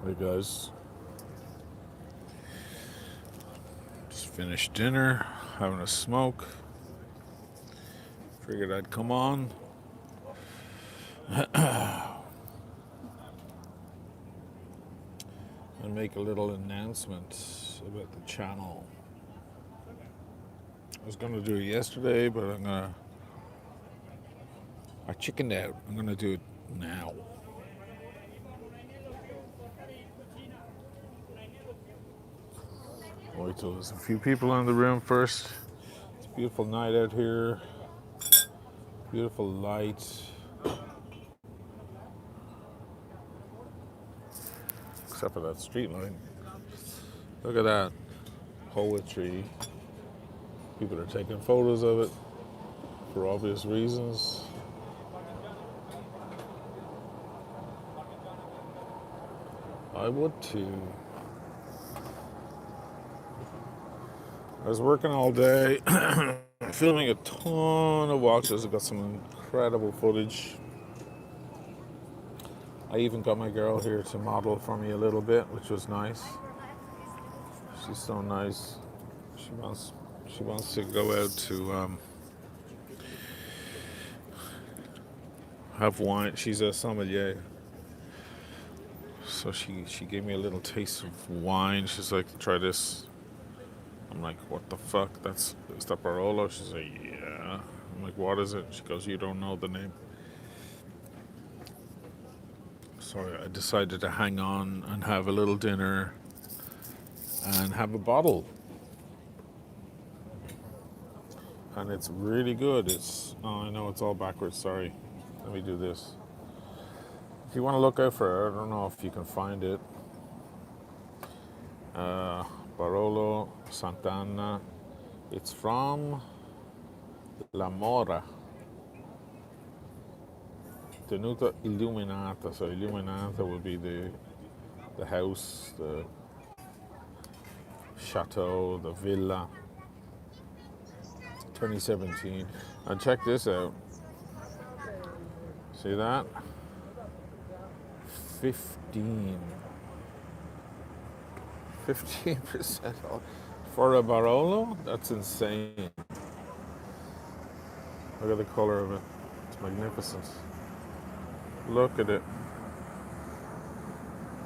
Hey guys, just finished dinner, having a smoke. Figured I'd come on. And make a little announcement about the channel. I was gonna do it yesterday, but I chickened out. I'm gonna do it now. Wait till there's a few people in the room first. It's a beautiful night out here. Beautiful light. Except for that street light. Look at that poetry. People are taking photos of it for obvious reasons. I would too. I was working all day, filming a ton of watches. I got some incredible footage. I even got my girl here to model for me a little bit, which was nice. She's so nice. She wants to go out to have wine. She's a sommelier. So she gave me a little taste of wine. She's like, try this. I'm like, what the fuck? Is that Barolo? She's like, yeah. I'm like, what is it? She goes, you don't know the name. So I decided to hang on and have a little dinner and have a bottle. And it's really good. I know it's all backwards, sorry. Let me do this. If you want to look out for it, I don't know if you can find it. Barolo Sant'Anna. It's from La Mora. Tenuta Illuminata. So Illuminata would be the house, the chateau, the villa. 2017. And check this out. See that? 15% off. For a Barolo? That's insane. Look at the color of it. It's magnificent. Look at it.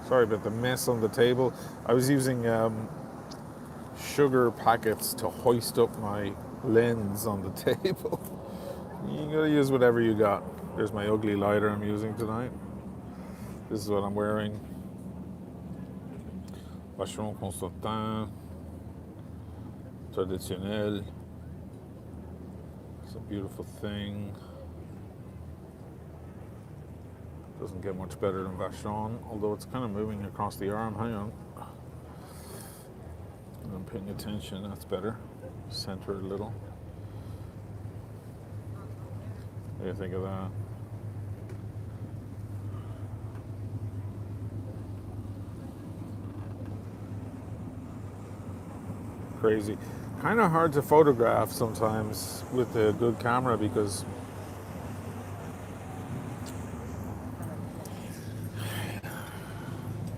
Sorry about the mess on the table. I was using sugar packets to hoist up my lens on the table. You gotta use whatever you got. There's my ugly lighter I'm using tonight. This is what I'm wearing. Vacheron Constantin. Traditionnel. It's a beautiful thing. Doesn't get much better than Vacheron, although it's kind of moving across the arm. Hang on. I'm paying attention. That's better. Center it a little. What do you think of that? Crazy. Kind of hard to photograph sometimes with a good camera because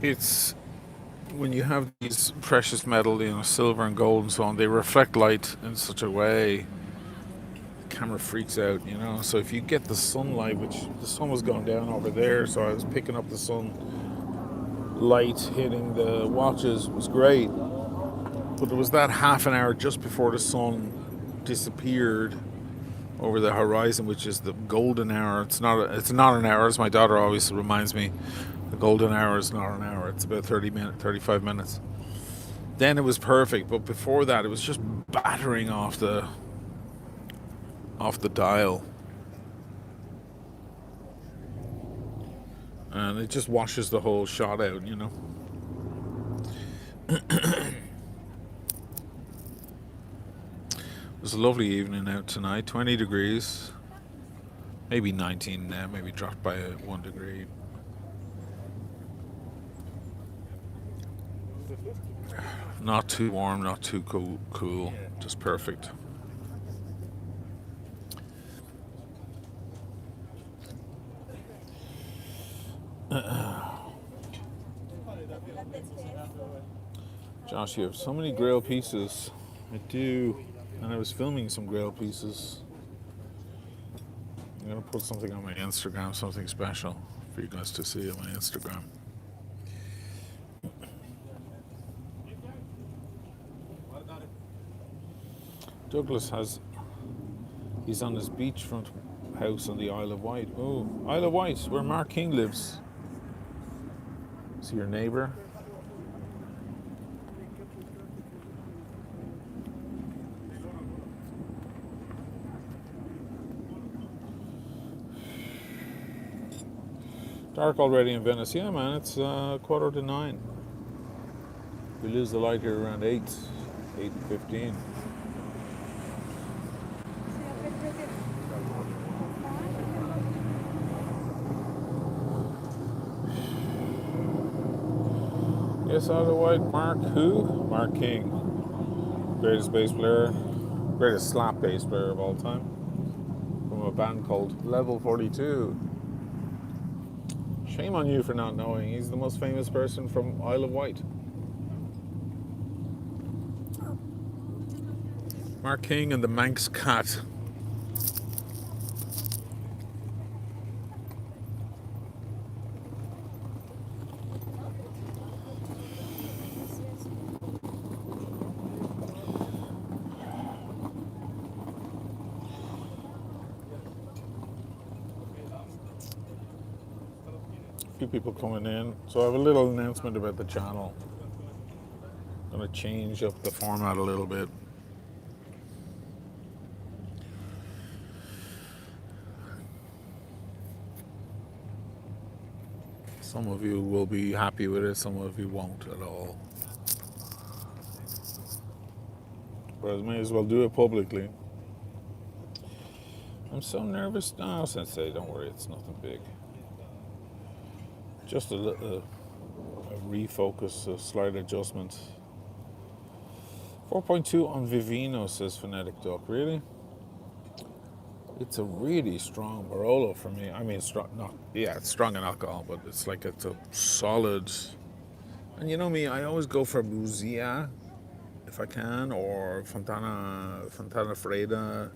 it's when you have these precious metal, silver and gold and so on, they reflect light in such a way the camera freaks out, So if you get the sunlight, which the sun was going down over there, so I was picking up the sunlight hitting the watches, was great. But there was that half an hour just before the sun disappeared over the horizon, which is the golden hour. It's not an hour, as my daughter always reminds me. The golden hour is not an hour. It's about 35 minutes. Then it was perfect, but before that, it was just battering off the dial, and it just washes the whole shot out. It was a lovely evening out tonight. 20 degrees, maybe 19 now. Maybe dropped by 1 degree. Not too warm, not too cool, just perfect. Josh, you have so many Grail pieces. I do. And I was filming some Grail pieces. I'm going to put something on my Instagram, something special for you guys to see on my Instagram. Douglas he's on his beachfront house on the Isle of Wight. Oh, Isle of Wight, where Mark King lives. Is he your neighbour? Dark already in Venice. Yeah, man, it's 9:15. We lose the light here around 8:15. Yes, out of White. Mark who? Mark King. Greatest bass player, greatest slap bass player of all time. From a band called Level 42. Shame on you for not knowing. He's the most famous person from Isle of Wight. Mark King and the Manx Cat. Few people coming in. So I have a little announcement about the channel. I'm going to change up the format a little bit. Some of you will be happy with it, some of you won't at all. But I may as well do it publicly. I'm so nervous now, Sensei. Don't worry, it's nothing big. Just a refocus, a slight adjustment. 4.2 on Vivino, says Phonetic Duck. Really? It's a really strong Barolo for me. I mean, it's strong in alcohol, but it's a solid. And you know me, I always go for Muzia if I can, or Fontana Freda.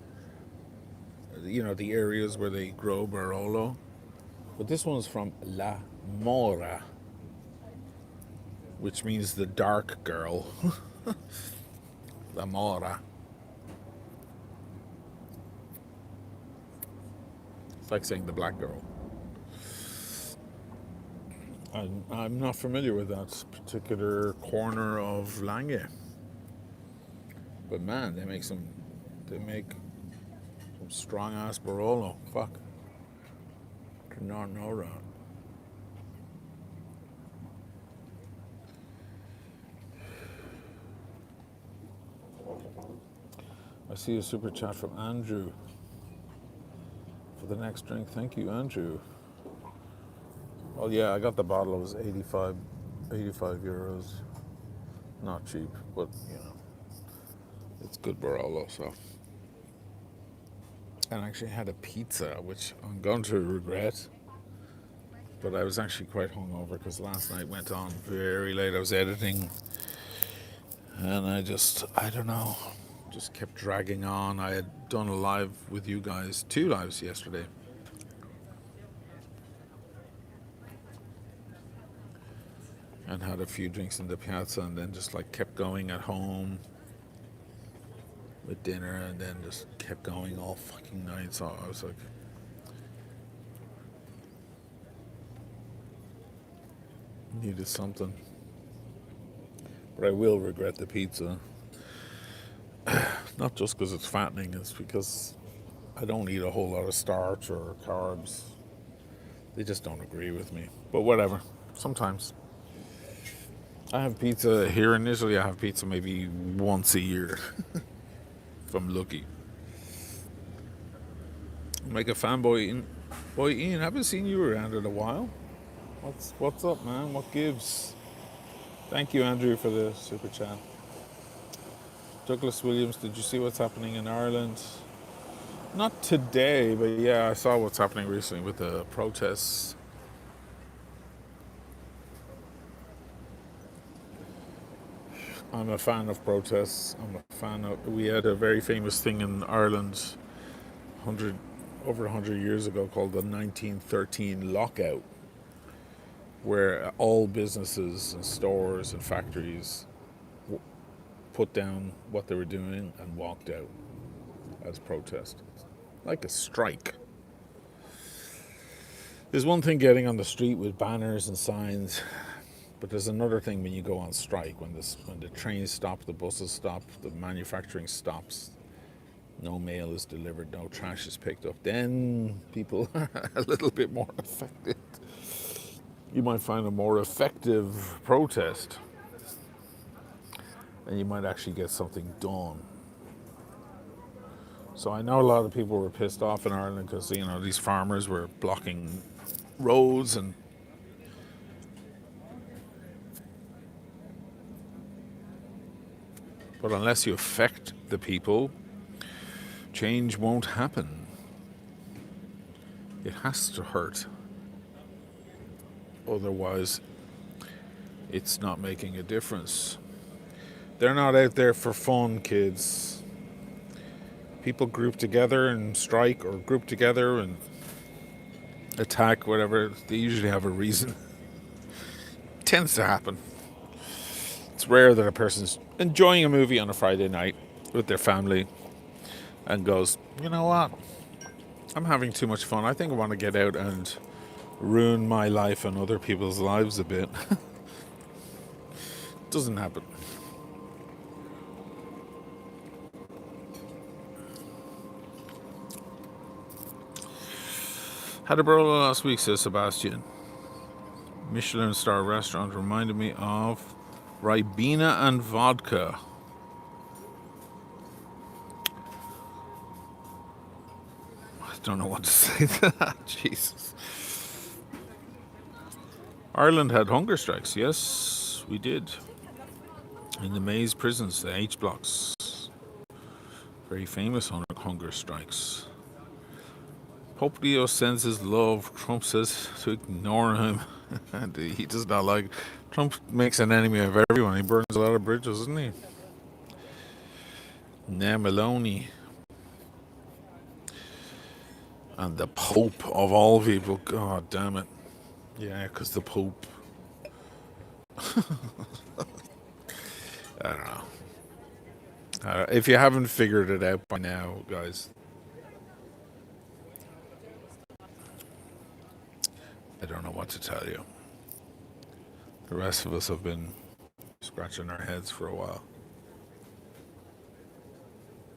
You know, the areas where they grow Barolo. But this one's from La Mora, which means the dark girl. La Mora. It's like saying the black girl. I'm not familiar with that particular corner of Langhe. But man, they make some strong ass Barolo. Fuck. Did not know that. I see a super chat from Andrew for the next drink. Thank you, Andrew. Well, yeah, I got the bottle. It was 85 euros. Not cheap, but you know, it's good Barolo. So, and I actually had a pizza, which I'm going to regret. But I was actually quite hungover because last night went on very late. I was editing, and I don't know, just kept dragging on. I had done a live with you guys, 2 lives yesterday. And had a few drinks in the piazza, and then just kept going at home with dinner, and then just kept going all fucking night. So I was like, needed something. But I will regret the pizza. Not just because it's fattening, it's because I don't eat a whole lot of starch or carbs. They just don't agree with me. But whatever, sometimes. I have pizza here in Italy. I have pizza maybe once a year. If I'm lucky. Make a fanboy in. Boy, Ian, I haven't seen you around in a while. What's up, man? What gives? Thank you, Andrew, for the super chat. Douglas Williams, did you see what's happening in Ireland? Not today, but yeah, I saw what's happening recently with the protests. I'm a fan of protests. I'm a fan of. We had a very famous thing in Ireland, hundred over 100 years ago, called the 1913 lockout, where all businesses and stores and factories put down what they were doing and walked out as protest, like a strike. There's one thing getting on the street with banners and signs, but there's another thing when you go on strike, when the trains stop, the buses stop, the manufacturing stops, no mail is delivered, no trash is picked up. Then people are a little bit more affected. You might find a more effective protest, and you might actually get something done. So I know a lot of people were pissed off in Ireland because these farmers were blocking roads and but unless you affect the people, change won't happen. It has to hurt. Otherwise, it's not making a difference. They're not out there for fun, kids. People group together and strike, or group together and attack, whatever. They usually have a reason. It tends to happen. It's rare that a person's enjoying a movie on a Friday night with their family and goes, you know what? I'm having too much fun. I think I want to get out and ruin my life and other people's lives a bit. Doesn't happen. Had a Barolo last week, says Sebastian. Michelin star restaurant reminded me of Ribena and vodka. I don't know what to say to that. Jesus. Ireland had hunger strikes. Yes, we did. In the Maze prisons, the H blocks. Very famous hunger strikes. Pope Leo sends his love. Trump says to ignore him. And he does not like. Trump makes an enemy of everyone. He burns a lot of bridges, doesn't he? Now Maloney. And the Pope of all people. God damn it. Yeah, because the Pope. I don't know. If you haven't figured it out by now, guys, I don't know what to tell you. The rest of us have been scratching our heads for a while.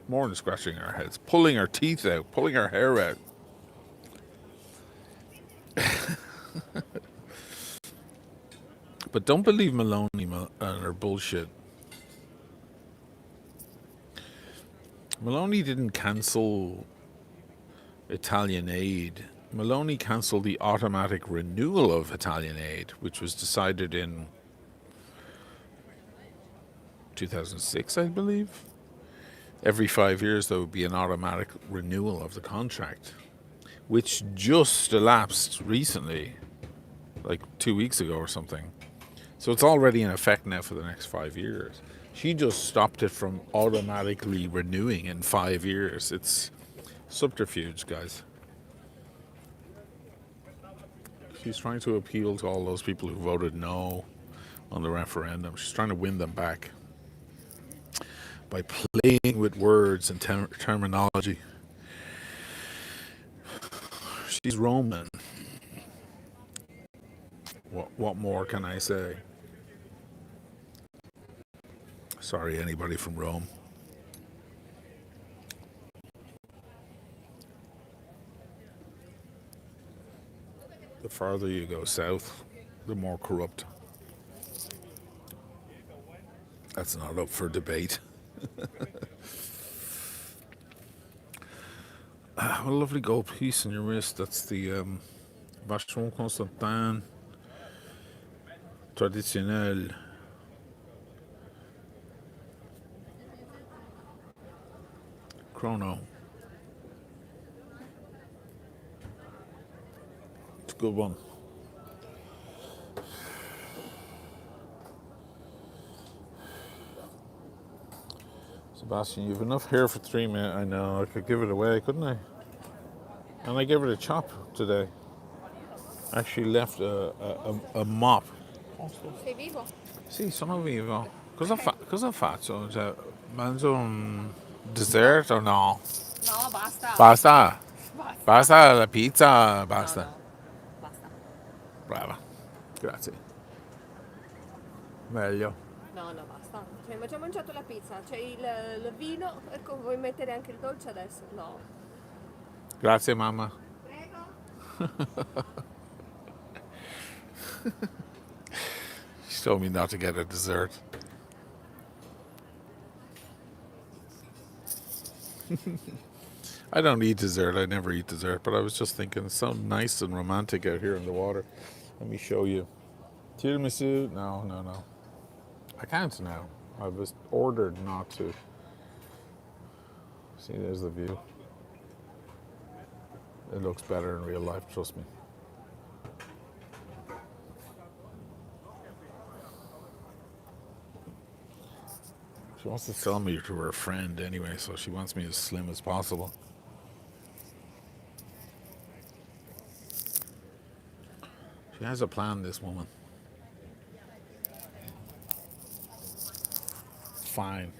More than scratching our heads, pulling our teeth out, pulling our hair out. But don't believe Maloney and her bullshit. Maloney didn't cancel Italian aid. Maloney cancelled the automatic renewal of Italian aid, which was decided in 2006, I believe. Every 5 years there would be an automatic renewal of the contract, which just elapsed recently, like 2 weeks ago or something. So it's already in effect now for the next 5 years. She just stopped it from automatically renewing in 5 years. It's subterfuge, guys. She's trying to appeal to all those people who voted no on the referendum. She's trying to win them back by playing with words and terminology. She's Roman. What more can I say? Sorry, anybody from Rome. The farther you go south, the more corrupt. That's not up for debate. What a lovely gold piece on your wrist. That's the Vacheron Constantin Traditionnel. Chrono. It's a good one. Sebastian, you've enough hair for 3 minutes. I know, I could give it away, couldn't I? And I gave it a chop today. Actually left a mop. Sei vivo? Sì, sono vivo. Cosa faccio? Cioè, mangio un dessert o no? No, basta. Basta. Basta. Basta la pizza, No, basta. no, basta. Brava. Grazie. Meglio. No, no, basta. Cioè, ma già mangiato la pizza, c'è il vino, ecco, vuoi mettere anche il dolce adesso? No. Grazie, mamma. Prego. She told me not to get a dessert. I don't eat dessert. I never eat dessert. But I was just thinking, it's so nice and romantic out here in the water. Let me show you. Tiramisu? No, no, no. I can't now. I was ordered not to. See, there's the view. It looks better in real life, trust me. She wants to sell me to her friend anyway, so she wants me as slim as possible. She has a plan, this woman. Fine.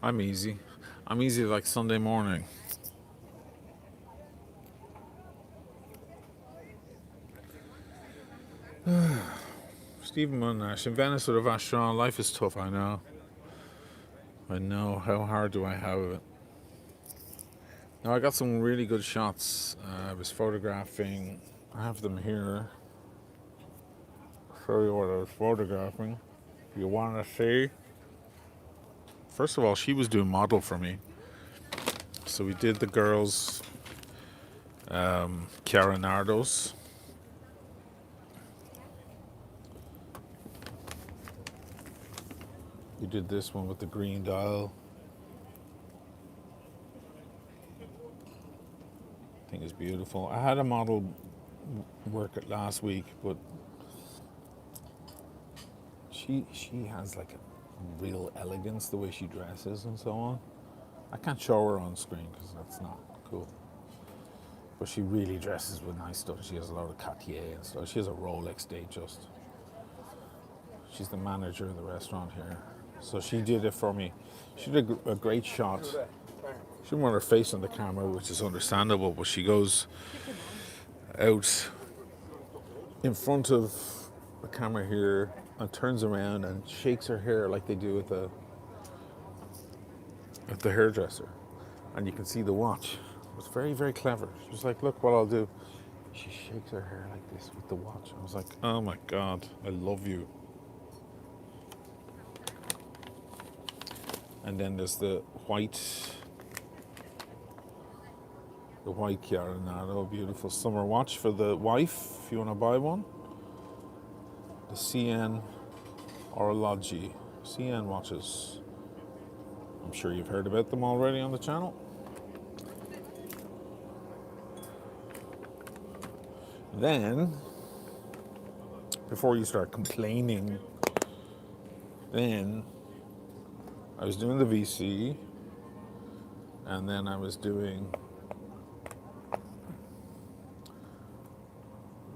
I'm easy. I'm easy like Sunday morning. Stephen Monash, in Venice with a Vashon, life is tough, I know. I know. How hard do I have it? Now, I got some really good shots. I was photographing. I have them here. I'll show you what I was photographing. If you want to see. First of all, she was doing model for me. So we did the girls, Chiara Nardos. We did this one with the green dial. I think it's beautiful. I had a model work it last week, but she has like a real elegance the way she dresses and so on. I can't show her on screen because that's not cool. But she really dresses with nice stuff. She has a lot of Cartier and stuff. She has a Rolex Datejust. She's the manager of the restaurant here. So she did it for me. She did a great shot. She didn't want her face on the camera, which is understandable, but she goes out in front of the camera here and turns around and shakes her hair like they do at the hairdresser. And you can see the watch. It was very, very clever. She was like, look what I'll do. She shakes her hair like this with the watch. I was like, oh my God, I love you. And then there's the white Chiara Nardo, beautiful summer watch for the wife, if you want to buy one. The CN Orologi, CN watches. I'm sure you've heard about them already on the channel. Then, before you start complaining, then I was doing the VC, and then I was doing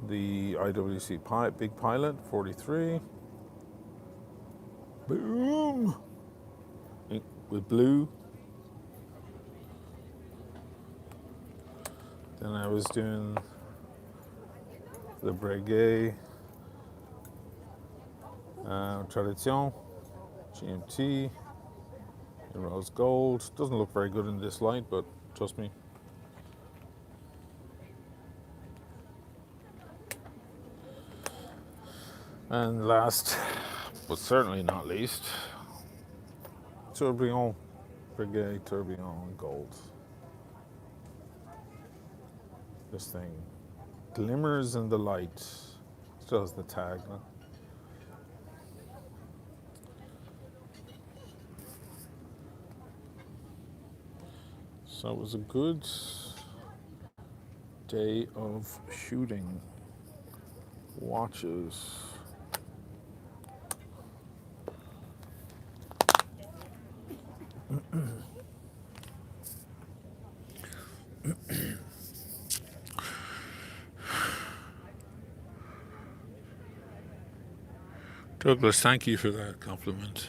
the IWC Big Pilot 43. Boom! With blue. Then I was doing the Breguet Tradition GMT in rose gold. Doesn't look very good in this light, but trust me. And last, but certainly not least, Tourbillon, Breguet Tourbillon in gold. This thing glimmers in the light. Still has the tag. Huh? So it was a good day of shooting watches. Douglas, thank you for that compliment.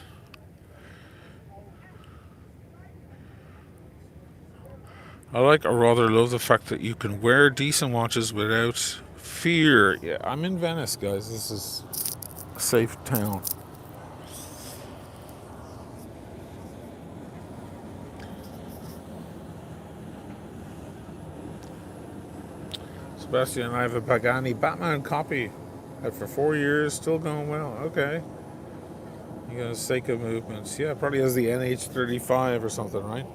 I like or rather love the fact that you can wear decent watches without fear. Yeah, I'm in Venice, guys. This is a safe town. Sebastian, I have a Pagani Batman copy. Had for 4 years, still going well. Okay. You got a Seiko movements. Yeah, probably has the NH35 or something, right?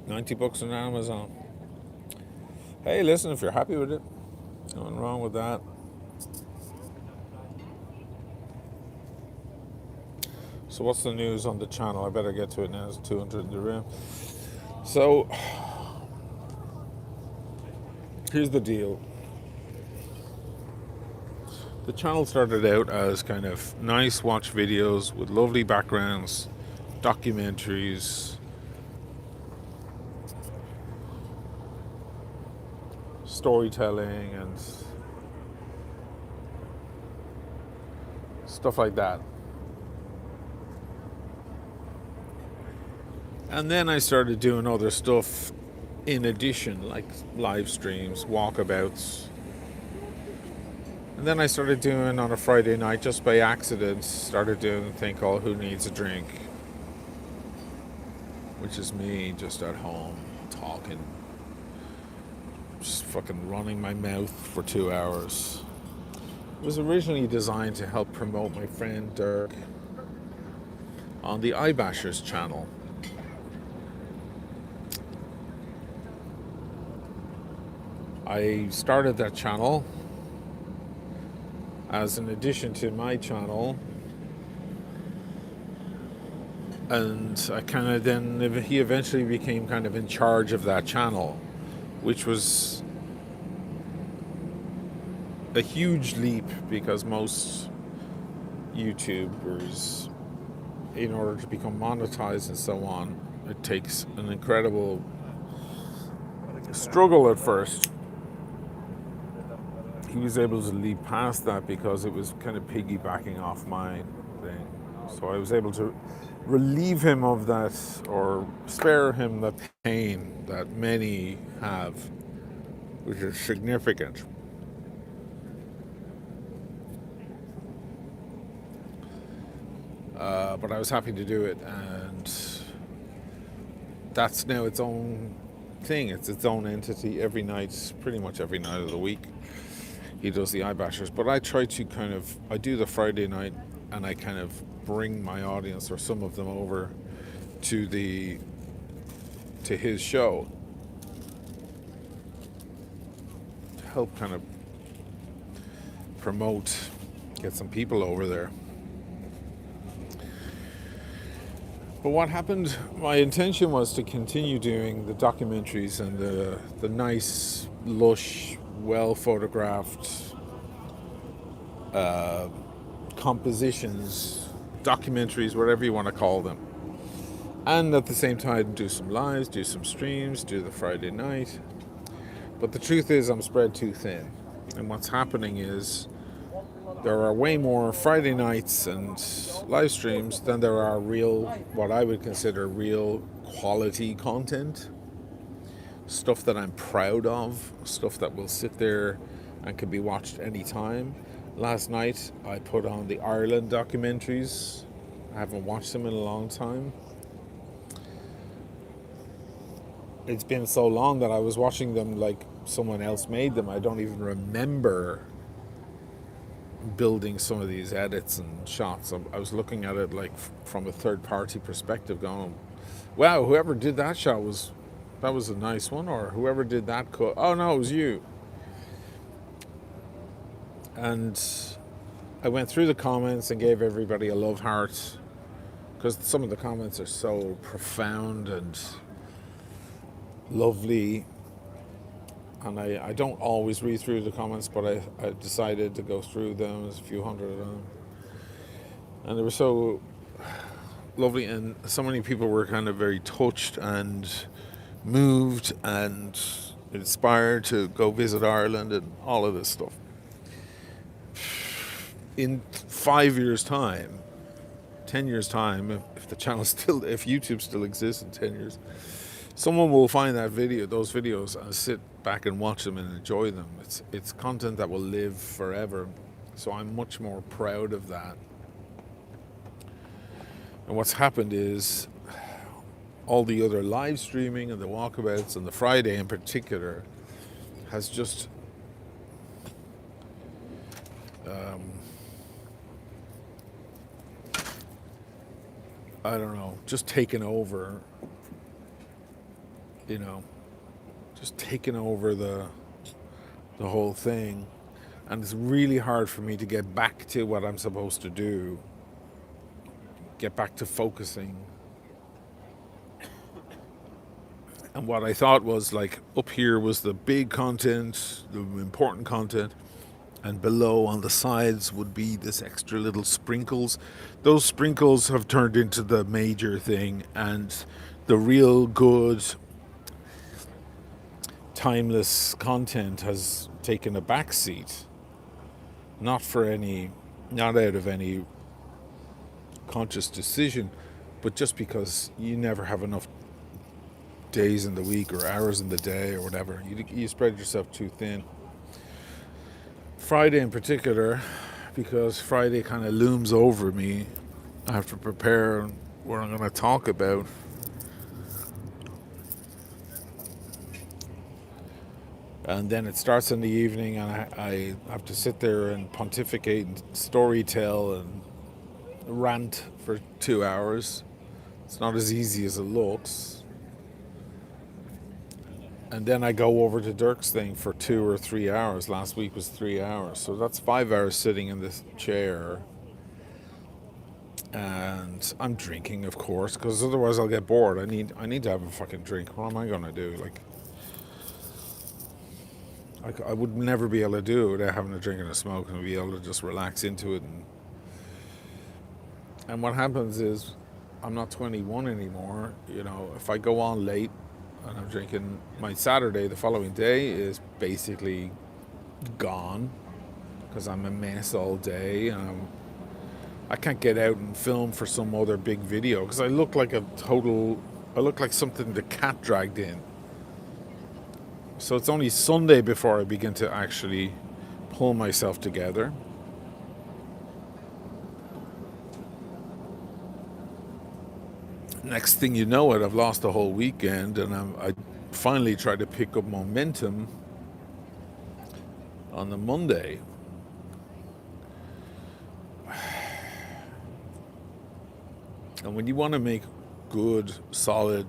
90 bucks on Amazon. Hey, listen, if you're happy with it, nothing wrong with that. So what's the news on the channel? I better get to it now. There's 200 in the room. So here's the deal. The channel started out as kind of nice watch videos with lovely backgrounds, documentaries, storytelling, and stuff like that. And then I started doing other stuff in addition, like live streams, walkabouts. And then I started doing on a Friday night, just by accident, started doing a thing called Who Needs a Drink, which is me just at home talking, just fucking running my mouth for 2 hours. It was originally designed to help promote my friend Dirk on the iBashers channel. I started that channel as an addition to my channel, and I kind of then, he eventually became kind of in charge of that channel, which was a huge leap because most YouTubers, in order to become monetized and so on, it takes an incredible struggle at first. He was able to leap past that because it was kind of piggybacking off my thing. So I was able to relieve him of that, or spare him the pain that many have, which is significant. But I was happy to do it, and that's now its own thing. It's its own entity every night, pretty much every night of the week. He does the iBashers, but I try to I do the Friday night, and I kind of bring my audience or some of them over to his show to help kind of promote, get some people over there. But what happened, my intention was to continue doing the documentaries and the nice, lush, well photographed compositions, documentaries, whatever you want to call them. And at the same time, do some lives, do some streams, do the Friday night. But the truth is, I'm spread too thin. And what's happening is, there are way more Friday nights and live streams than there are real, what I would consider real quality content. Stuff that I'm proud of, stuff that will sit there and can be watched anytime. Last night I put on the Ireland documentaries. I haven't watched them in a long time. It's been so long that I was watching them like someone else made them. I don't even remember building some of these edits and shots. I was looking at it like from a third party perspective, going, wow, whoever did that shot that was a nice one, or whoever did that cut, oh no, it was you. And I went through the comments and gave everybody a love heart, because some of the comments are so profound and lovely, and I don't always read through the comments, but I decided to go through them. There's a few hundred of them, and they were so lovely, and so many people were kind of very touched and moved and inspired to go visit Ireland and all of this stuff. In 5 years' time, 10 years' time, if the channel still, if YouTube still exists in 10 years, someone will find those videos, and sit back and watch them and enjoy them. It's content that will live forever. So I'm much more proud of that. And what's happened is all the other live streaming and the walkabouts and the Friday in particular has just I don't know, just taken over, just taken over the whole thing. And it's really hard for me to get back to what I'm supposed to do, get back to focusing. And what I thought was, like, up here was the big content, the important content, and below on the sides would be this extra little sprinkles. Those sprinkles have turned into the major thing, and the real good, timeless content has taken a back seat. Not out of any conscious decision, but just because you never have enough days in the week or hours in the day or whatever. You spread yourself too thin. Friday in particular, because Friday kind of looms over me. I have to prepare what I'm going to talk about. And then it starts in the evening, and I have to sit there and pontificate and storytell and rant for 2 hours. It's not as easy as it looks. And then I go over to Dirk's thing for 2 or 3 hours. Last week was 3 hours. So that's 5 hours sitting in this chair. And I'm drinking, of course, because otherwise I'll get bored. I need to have a fucking drink. What am I going to do? I would never be able to do it without having a drink and a smoke, and be able to just relax into it. And what happens is, I'm not 21 anymore. If I go on late and I'm drinking, my Saturday the following day is basically gone, because I'm a mess all day, and I can't get out and film for some other big video, because I look like something the cat dragged in. So it's only Sunday before I begin to actually pull myself together. Next thing you know I've lost the whole weekend, and I finally tried to pick up momentum on the Monday. And when you want to make good, solid,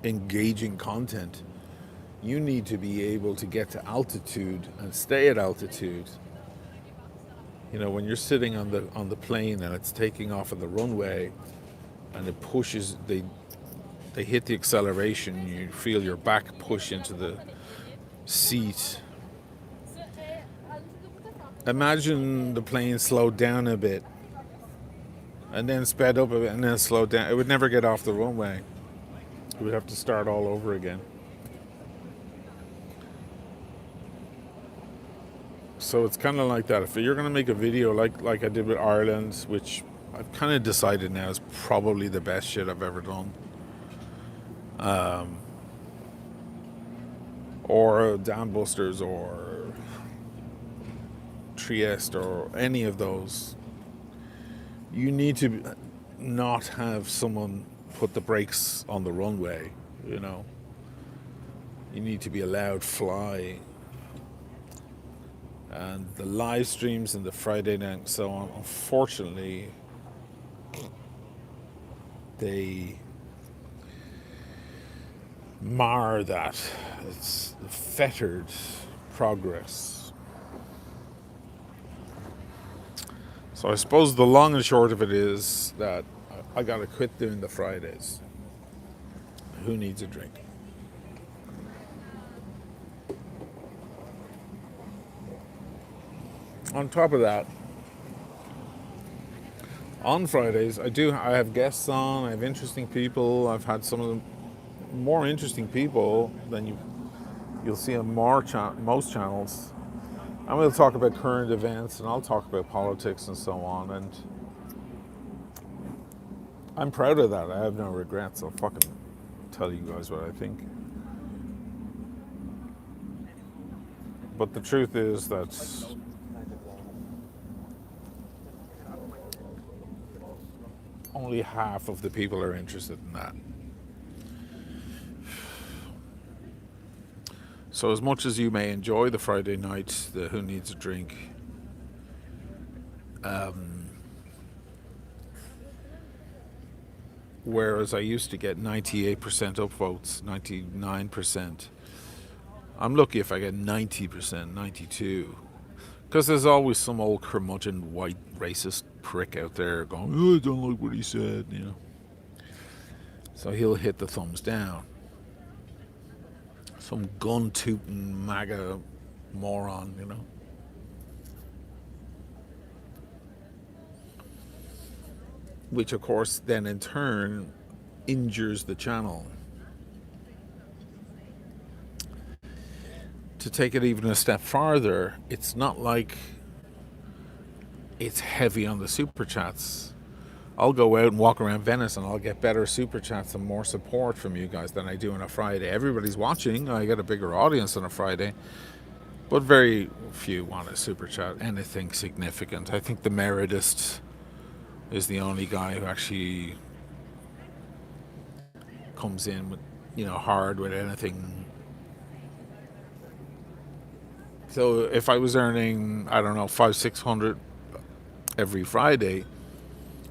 engaging content, you need to be able to get to altitude and stay at altitude. When you're sitting on the plane and it's taking off on the runway, and it pushes, they hit the acceleration, you feel your back push into the seat. Imagine the plane slowed down a bit, and then sped up a bit, and then slowed down. It would never get off the runway. It would have to start all over again. So it's kind of like that. If you're going to make a video like I did with Ireland, which I've kind of decided now is probably the best shit I've ever done, or Dam Busters or Trieste or any of those, you need to not have someone put the brakes on the runway. You need to be allowed fly. And the live streams and the Friday night and so on, unfortunately, they mar that. It's fettered progress. So I suppose the long and short of it is that I gotta quit doing the Fridays. Who needs a drink? On top of that, on Fridays, I have guests on, I have interesting people. I've had some of the more interesting people than You'll see on most channels. And we'll talk about current events, and I'll talk about politics and so on. And I'm proud of that. I have no regrets. I'll fucking tell you guys what I think. But the truth is that only half of the people are interested in that. So as much as you may enjoy the Friday night, the Who Needs a Drink, whereas I used to get 98% upvotes, 99%, I'm lucky if I get 90%, 92%. Because there's always some old curmudgeon white racist prick out there going, oh, I don't like what he said, you know. So he'll hit the thumbs down. Some gun-tooting MAGA moron, you know. Which, of course, then in turn injures the channel. To take it even a step farther, it's not like it's heavy on the super chats. I'll go out and walk around Venice and I'll get better super chats and more support from you guys than I do on a Friday. Everybody's watching. I get a bigger audience on a Friday, but very few want to super chat anything significant. I think the Meredith is the only guy who actually comes in with, hard with anything. So if I was earning, I don't know, 500-600 every Friday,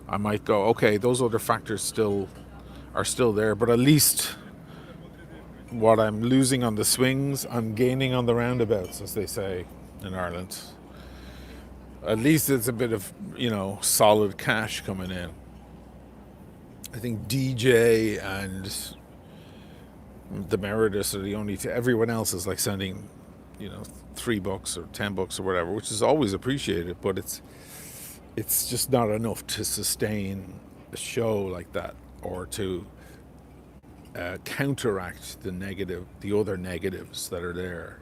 I might go, okay, those other factors are still there, but at least what I'm losing on the swings, I'm gaining on the roundabouts, as they say in Ireland. At least it's a bit of, solid cash coming in. I think DJ and the Meredith are the only two. Everyone else is like sending, $3 or $10 or whatever, which is always appreciated, but it's just not enough to sustain a show like that, or to counteract the other negatives that are there.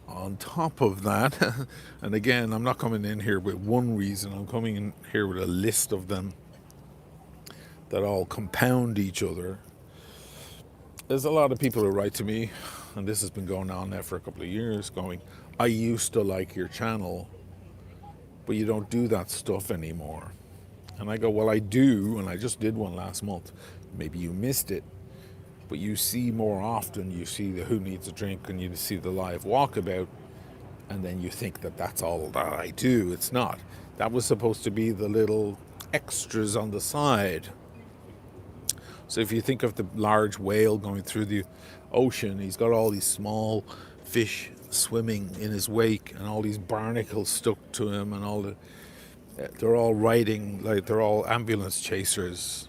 On top of that, and again, I'm not coming in here with one reason, I'm coming in here with a list of them that all compound each other. There's a lot of people who write to me, and this has been going on now for a couple of years, going, I used to like your channel, but you don't do that stuff anymore. And I go, well, I do, and I just did one last month. Maybe you missed it, but you see more often, you see the Who Needs a Drink and you see the live walkabout, and then you think that that's all that I do. It's not. That was supposed to be the little extras on the side. So if you think of the large whale going through the ocean, he's got all these small fish swimming in his wake and all these barnacles stuck to him, and they're all riding, like they're all ambulance chasers.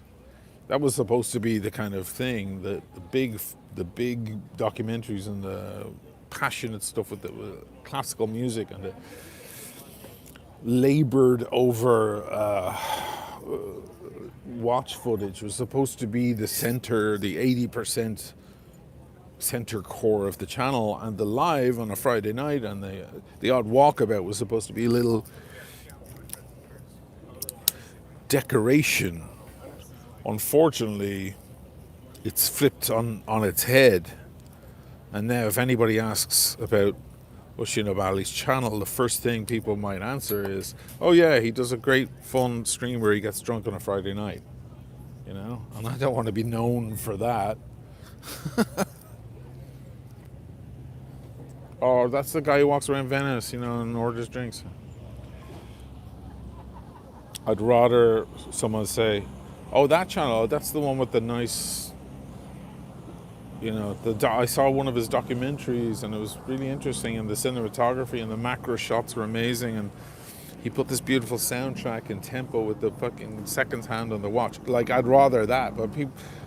That was supposed to be the kind of thing, the big documentaries and the passionate stuff with the classical music and the labored over watch footage was supposed to be the center, the 80% center core of the channel, and the live on a Friday night and the odd walkabout was supposed to be a little decoration. Unfortunately, it's flipped on its head, and now if anybody asks about Oisin O'Malley's channel, the first thing people might answer is, oh yeah, he does a great fun stream where he gets drunk on a Friday night, and I don't want to be known for that. Or that's the guy who walks around Venice, and orders drinks. I'd rather someone say, oh, that channel, that's the one with the nice, I saw one of his documentaries and it was really interesting, and the cinematography and the macro shots were amazing, and he put this beautiful soundtrack in tempo with the fucking seconds hand on the watch. Like, I'd rather that, but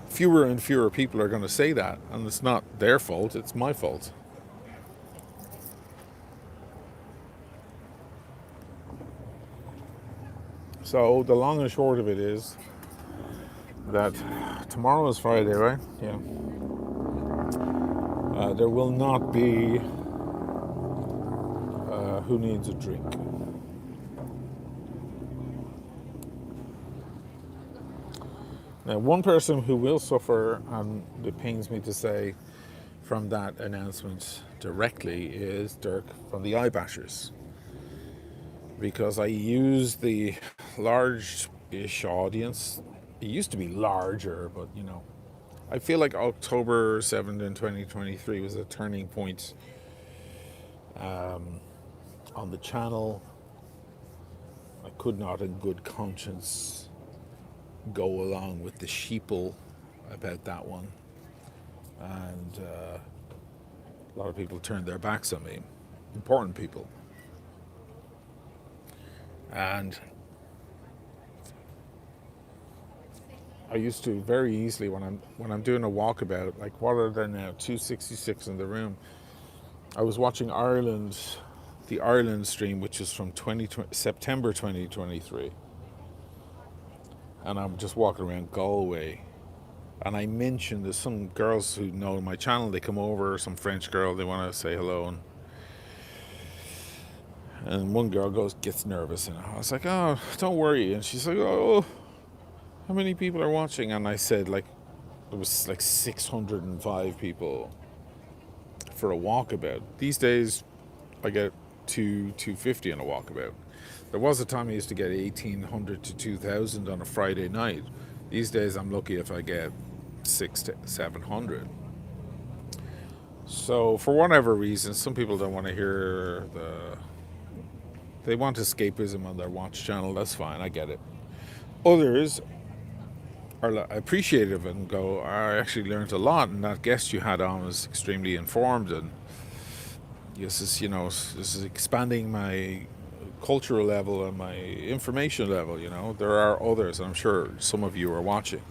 fewer and fewer people are going to say that, and it's not their fault, it's my fault. So the long and short of it is that tomorrow is Friday, right? Yeah. There will not be Who Needs a Drink. Now, one person who will suffer, and it pains me to say, from that announcement directly is Dirk from the Eyebashers. Because I use the large-ish audience. It used to be larger, but you know, I feel like October 7th in 2023 was a turning point on the channel. I could not in good conscience go along with the sheeple about that one. And a lot of people turned their backs on me. Important people. And I used to very easily when I'm doing a walkabout, like what are there now, 266 in the room. I was watching the Ireland stream, which is from September 2023, and I'm just walking around Galway, and I mentioned there's some girls who know my channel. They come over, some French girl, they want to say hello, and one girl gets nervous, and I was like, oh, don't worry, and she's like, oh, how many people are watching? And I said, like, there was like 605 people for a walkabout. These days, I get 250 on a walkabout. There was a time I used to get 1,800 to 2,000 on a Friday night. These days, I'm lucky if I get 600 to 700. So, for whatever reason, some people don't want to hear they want escapism on their watch channel. That's fine, I get it. Others are appreciative and go, I actually learned a lot, and that guest you had on was extremely informed, and this is expanding my cultural level and my information level. There are others, and I'm sure some of you are watching,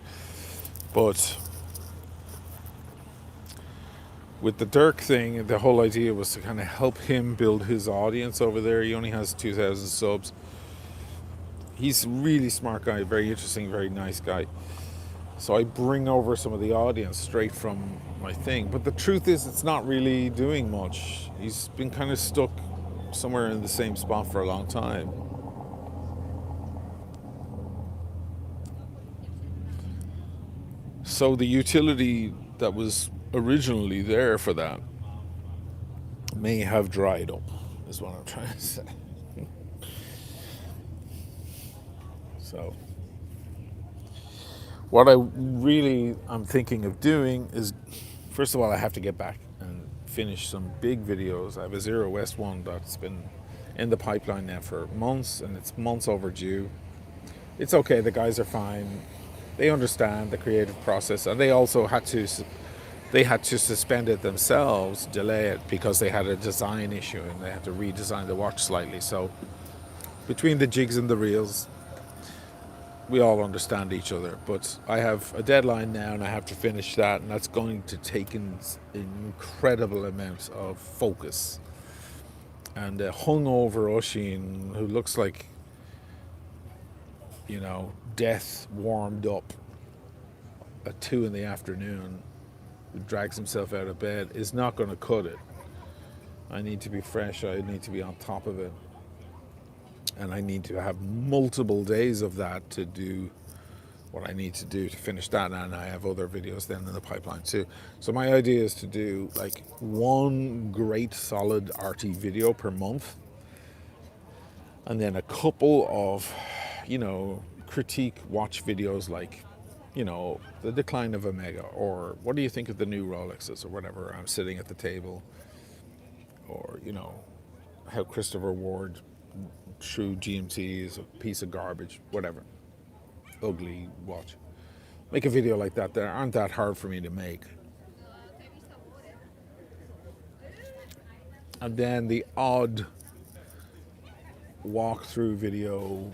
but with the Dirk thing, the whole idea was to kind of help him build his audience over there. He only has 2,000 subs. He's a really smart guy, very interesting, very nice guy. So I bring over some of the audience straight from my thing. But the truth is, it's not really doing much. He's been kind of stuck somewhere in the same spot for a long time. So the utility that was originally there for that may have dried up, is what I'm trying to say. So what I'm thinking of doing is, first of all, I have to get back and finish some big videos. I have a Zero West one that's been in the pipeline now for months, and it's months overdue. It's okay, the guys are fine. They understand the creative process, and they also had to suspend it themselves, delay it, because they had a design issue and they had to redesign the watch slightly. So between the jigs and the reels, we all understand each other. But I have a deadline now, and I have to finish that, and that's going to take an incredible amount of focus. And a hungover Oisin, who looks like, death warmed up at 2 in the afternoon, who drags himself out of bed, is not going to cut it. I need to be fresh. I need to be on top of it. And I need to have multiple days of that to do what I need to do to finish that. And I have other videos then in the pipeline too. So my idea is to do like one great solid RT video per month, and then a couple of, critique watch videos, like, the decline of Omega, or what do you think of the new Rolexes, or whatever. I'm sitting at the table, or, how Christopher Ward True GMT is a piece of garbage, whatever. Ugly watch. Make a video like that. They aren't that hard for me to make. And then the odd walkthrough video,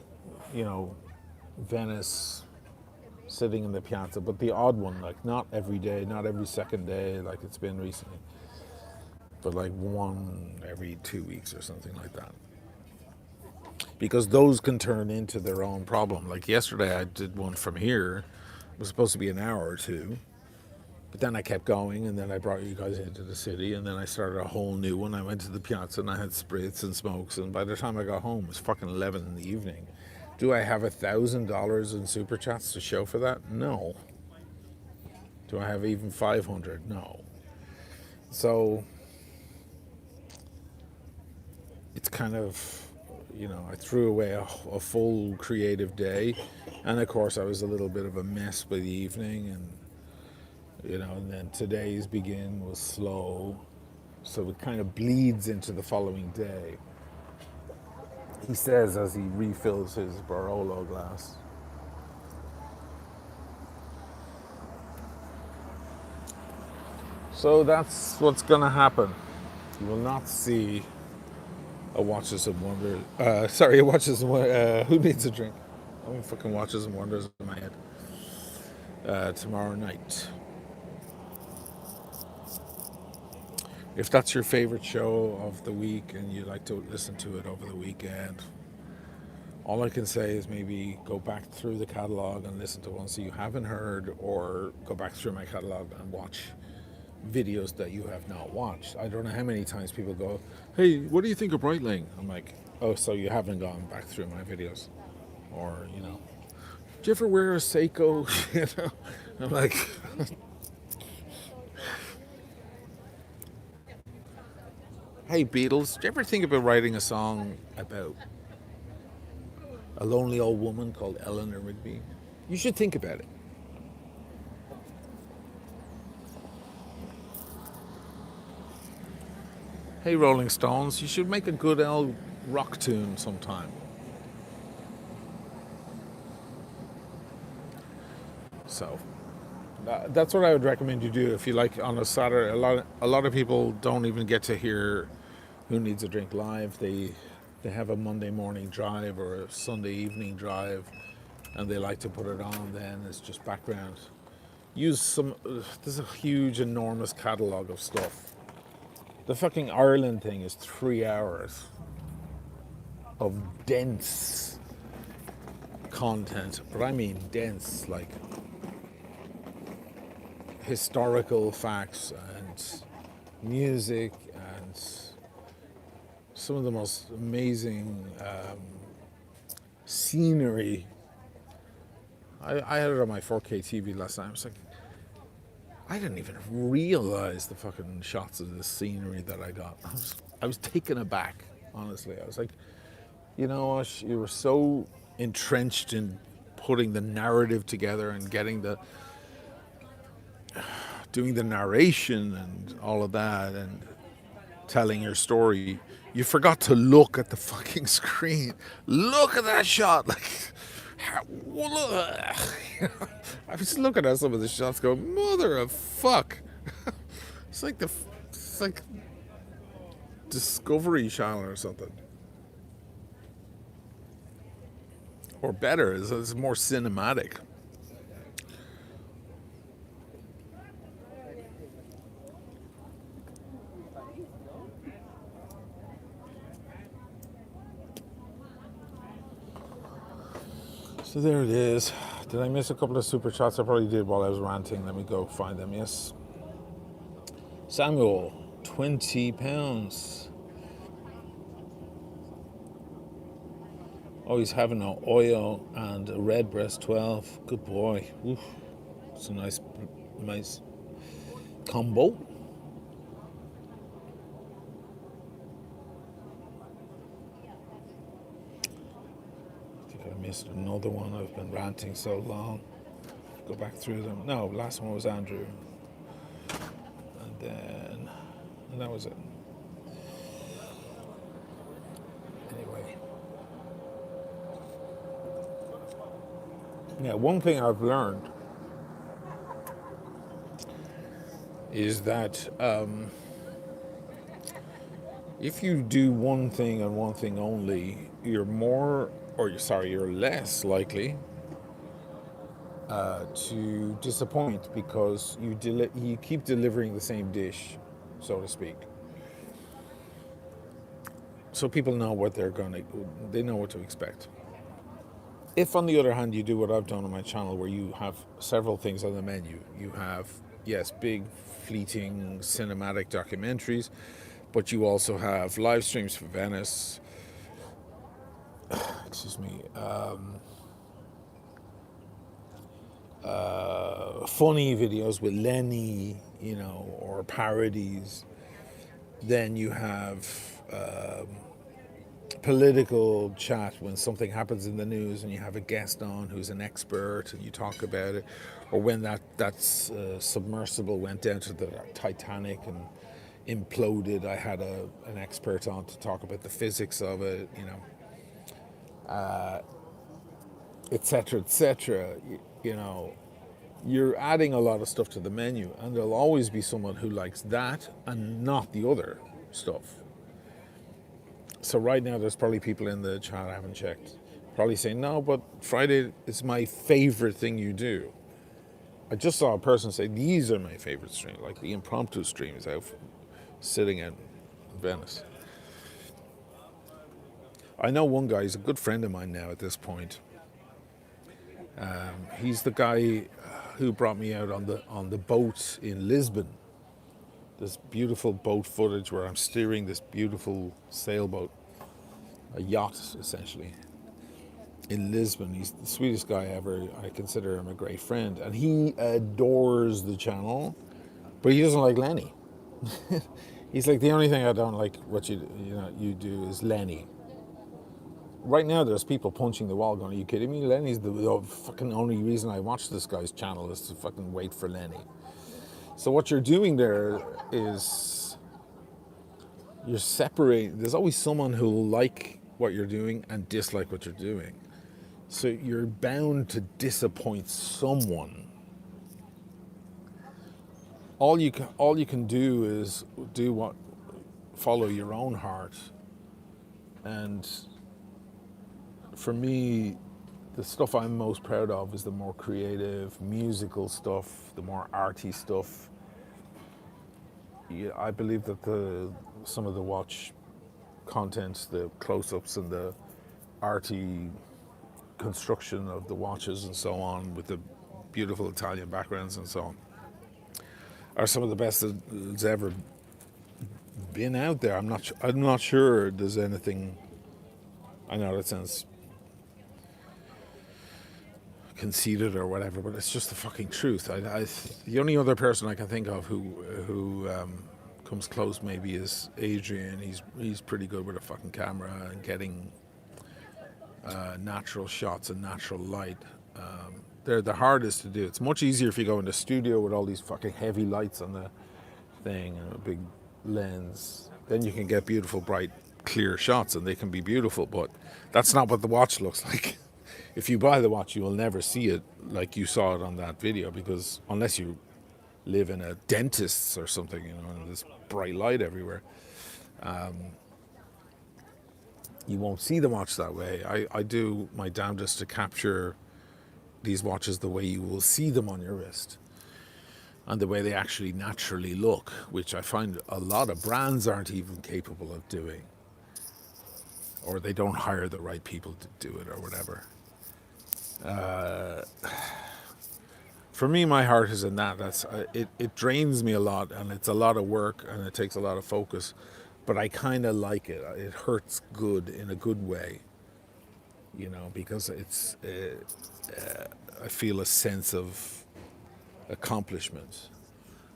Venice, sitting in the piazza, but the odd one, like not every day, not every second day, like it's been recently, but like one every 2 weeks or something like that. because those can turn into their own problem. Like yesterday, I did one from here. It was supposed to be an hour or two, but then I kept going, and then I brought you guys into the city, and then I started a whole new one. I went to the piazza, and I had spritz and smokes, and by the time I got home, it was fucking 11 in the evening. Do I have $1,000 in super chats to show for that? No. Do I have even 500? No. So it's kind of, I threw away a full creative day, and of course I was a little bit of a mess by the evening, and then today's begin was slow, so it kind of bleeds into the following day. He says as he refills his Barolo glass. So that's what's gonna happen. You will not see a Watches and Wonders. A Watches and who needs a drink? I'm fucking Watches and Wonders in my head. Tomorrow night. If that's your favorite show of the week and you like to listen to it over the weekend, all I can say is maybe go back through the catalogue and listen to ones that you haven't heard, or go back through my catalogue and watch videos that you have not watched. I don't know how many times people go, hey, what do you think of Breitling? I'm like, oh, so you haven't gone back through my videos. Or, do you ever wear a Seiko? I'm like, hey, Beatles, do you ever think about writing a song about a lonely old woman called Eleanor Rigby? You should think about it. Hey, Rolling Stones, you should make a good old rock tune sometime. So that's what I would recommend you do if you like on a Saturday. A lot of people don't even get to hear Who Needs a Drink live. They have a Monday morning drive or a Sunday evening drive, and they like to put it on then. It's just background. There's a huge, enormous catalogue of stuff. The fucking Ireland thing is 3 hours of dense content, but I mean dense, like historical facts and music and some of the most amazing scenery. I had it on my 4K TV last night. I was like, I didn't even realize the fucking shots of the scenery that I got. I was taken aback, honestly. I was like, you were so entrenched in putting the narrative together and doing the narration and all of that and telling your story. You forgot to look at the fucking screen. Look at that shot. Like, I was looking at some of the shots going, mother of fuck. It's like Discovery Channel or something. Or better, it's more cinematic. So there it is. Did I miss a couple of super chats? I probably did while I was ranting. Let me go find them. Yes. Samuel, £20. Oh, he's having an Oyo and a Redbreast 12. Good boy. Oof. It's a nice combo. I missed another one. I've been ranting so long. Go back through them. No, last one was Andrew. And that was it. Anyway. Yeah, one thing I've learned is that if you do one thing and one thing only, you're less likely to disappoint, because you keep delivering the same dish, so to speak. so people know what they know what to expect. If, on the other hand, you do what I've done on my channel, where you have several things on the menu, you have, yes, big, fleeting, cinematic documentaries, but you also have live streams for Venice, excuse me, funny videos with Lenny, or parodies. Then you have political chat when something happens in the news and you have a guest on who's an expert and you talk about it, or when that's submersible went down to the Titanic and imploded. I had an expert on to talk about the physics of it, etc., etc. You're adding a lot of stuff to the menu, and there'll always be someone who likes that and not the other stuff. So right now there's probably people in the chat, I haven't checked, probably saying, no, but Friday is my favorite thing you do. I just saw a person say, these are my favorite streams, like the impromptu streams out sitting in Venice. I know one guy, he's a good friend of mine now at this point. He's the guy who brought me out on the boat in Lisbon. This beautiful boat footage where I'm steering this beautiful sailboat, a yacht essentially, in Lisbon. He's the sweetest guy ever. I consider him a great friend, and he adores the channel, but he doesn't like Lenny. He's like, the only thing I don't like what you do is Lenny. Right now there's people punching the wall going, are you kidding me? Lenny's the fucking only reason I watch this guy's channel is to fucking wait for Lenny. So what you're doing there is you're separating. There's always someone who will like what you're doing and dislike what you're doing. So you're bound to disappoint someone. All you can do is follow your own heart. And for me, the stuff I'm most proud of is the more creative, musical stuff, the more arty stuff. Yeah, I believe that some of the watch content, the close-ups and the arty construction of the watches and so on, with the beautiful Italian backgrounds and so on, are some of the best that's ever been out there. I'm not sure there's anything. I know that sounds conceited or whatever, but it's just the fucking truth. The only other person I can think of who comes close maybe is Adrian. He's pretty good with a fucking camera and getting natural shots and natural light. They're the hardest to do. It's much easier if you go in the studio with all these fucking heavy lights on the thing and a big lens. Then you can get beautiful, bright, clear shots, and they can be beautiful, but that's not what the watch looks like. If you buy the watch, you will never see it like you saw it on that video, because unless you live in a dentist's or something, and there's bright light everywhere, you won't see the watch that way. I do my damnedest to capture these watches the way you will see them on your wrist and the way they actually naturally look, which I find a lot of brands aren't even capable of doing, or they don't hire the right people to do it or whatever. For me, my heart is in that. It drains me a lot, and it's a lot of work, and it takes a lot of focus. But I kind of like it. It hurts good in a good way, because it's. I feel a sense of accomplishment.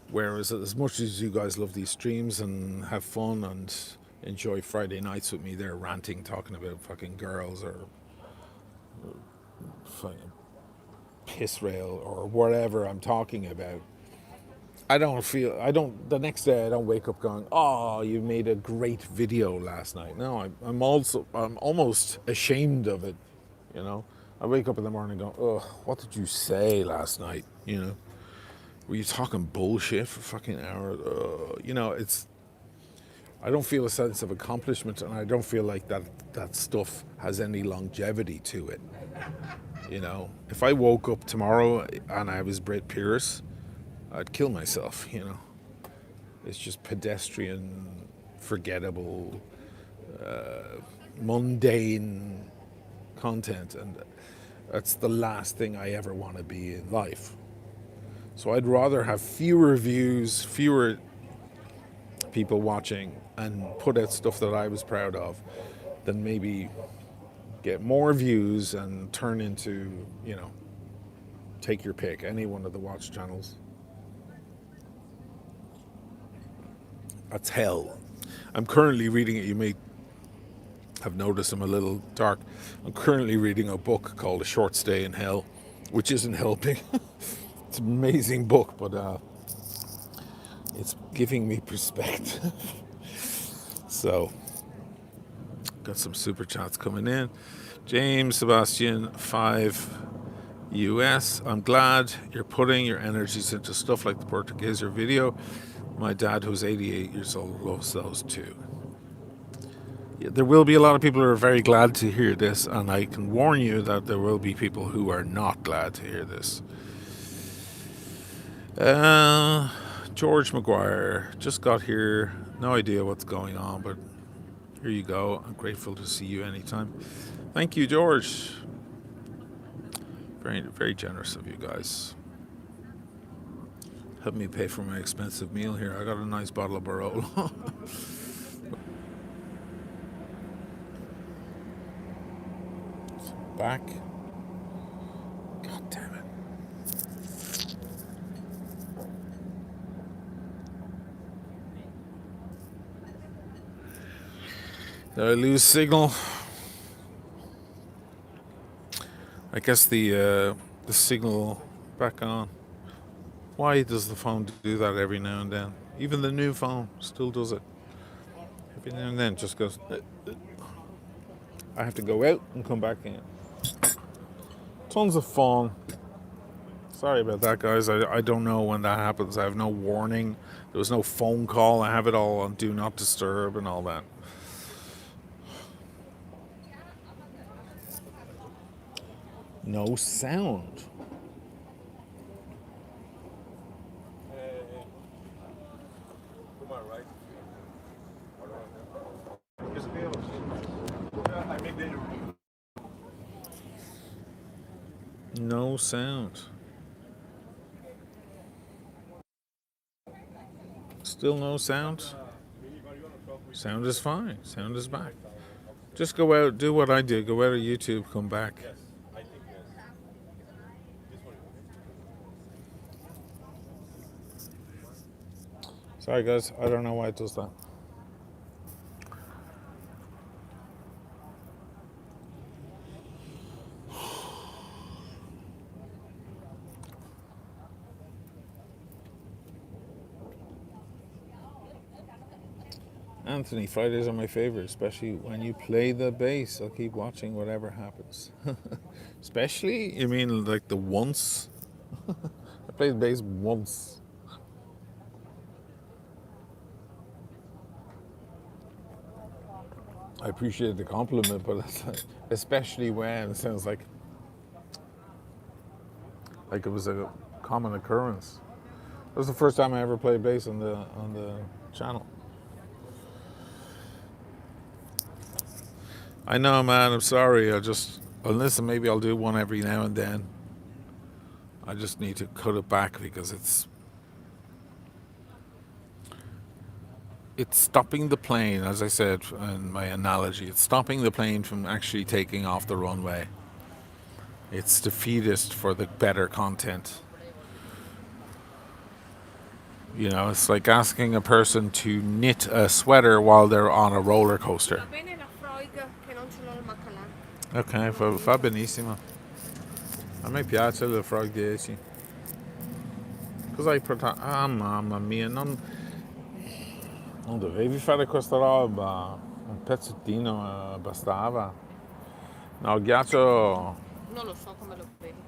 Whereas, as much as you guys love these streams and have fun and enjoy Friday nights with me, they're ranting, talking about fucking girls or fucking piss rail or whatever I'm talking about. The next day I don't wake up going, oh, you made a great video last night. No, I'm almost ashamed of it, I wake up in the morning and go, oh, what did you say last night, Were you talking bullshit for fucking hours? I don't feel a sense of accomplishment, and I don't feel like that stuff has any longevity to it. If I woke up tomorrow and I was Brit Pierce, I'd kill myself. It's just pedestrian, forgettable, mundane content, and that's the last thing I ever want to be in life. So I'd rather have fewer views, fewer people watching, and put out stuff that I was proud of, than maybe get more views and turn into, take your pick, any one of the watch channels. That's hell. I'm currently reading it. You may have noticed I'm a little dark. I'm currently reading a book called A Short Stay in Hell, which isn't helping. It's an amazing book, but it's giving me perspective. So, got some super chats coming in. James Sebastian 5 US. I'm glad you're putting your energies into stuff like the Portugueser video. My dad, who's 88 years old, loves those too. Yeah, there will be a lot of people who are very glad to hear this, and I can warn you that there will be people who are not glad to hear this. George McGuire just got here. No idea what's going on, but here you go. I'm grateful to see you anytime. Thank you, George. Very, very generous of you guys. Help me pay for my expensive meal here. I got a nice bottle of Barolo. Back. God damn it. Did I lose signal? I guess the signal back on. Why does the phone do that every now and then? Even the new phone still does it. Every now and then it just goes. I have to go out and come back in. Tons of fun. Sorry about that, guys. I don't know when that happens. I have no warning. There was no phone call. I have it all on Do Not Disturb and all that. No sound. No sound. Still no sound? Sound is fine. Sound is back. Just go out, do what I did. Go out of YouTube, come back. Sorry, guys. I don't know why it does that. Anthony, Fridays are my favorite, especially when you play the bass. I'll keep watching whatever happens. Especially? You mean like the once? I played the bass once. I appreciate the compliment, but it's like, especially when it sounds like it was a common occurrence. That was the first time I ever played bass on the channel. I know, man. I'm sorry. Listen, maybe I'll do one every now and then. I just need to cut it back because it's stopping the plane, as I said in my analogy. It's stopping the plane from actually taking off the runway. It's defeatist for the better content. You know, it's like asking a person to knit a sweater while they're on a roller coaster. Ok, fa benissimo. A me piace il Frog 10. Cosa hai portato? Ah, mamma mia, non dovevi fare questa roba. Un pezzettino bastava. No, il ghiaccio. Non lo so come lo bevi.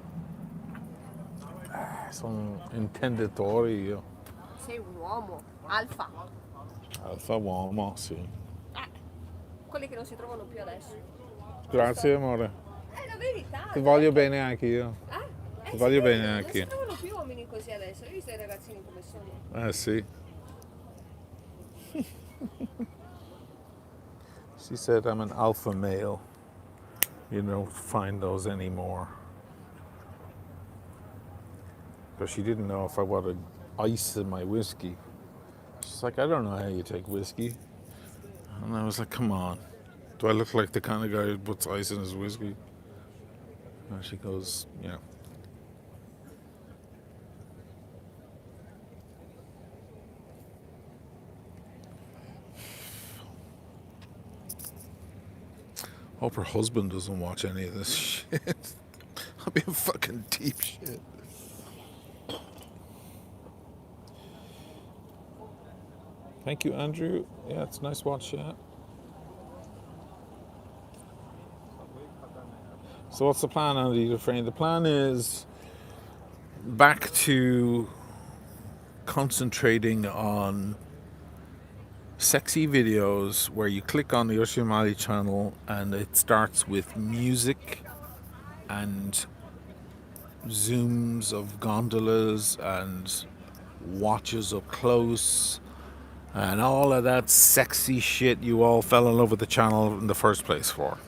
Sono intenditori io. Sei un uomo. Alfa. Alfa uomo, sì. Quelli che non si trovano più adesso. Grazie, amore. È la verità. Ti voglio bene anche io. Ti voglio bene anche io. Non si trovano più uomini così adesso. Hai visto i ragazzini come sono? Sì. She said I'm an alpha male. You don't find those anymore. Because she didn't know if I wanted ice in my whiskey. She's like, I don't know how you take whiskey. And I was like, come on. Do I look like the kind of guy who puts ice in his whiskey? And she goes, yeah. Hope her husband doesn't watch any of this shit. I'll be in fucking deep shit. Thank you, Andrew. Yeah, it's a nice watch, yeah. So what's the plan, Andy Dufresne? The plan is back to concentrating on sexy videos where you click on the Oisin O'Malley channel and it starts with music and zooms of gondolas and watches up close and all of that sexy shit you all fell in love with the channel in the first place for.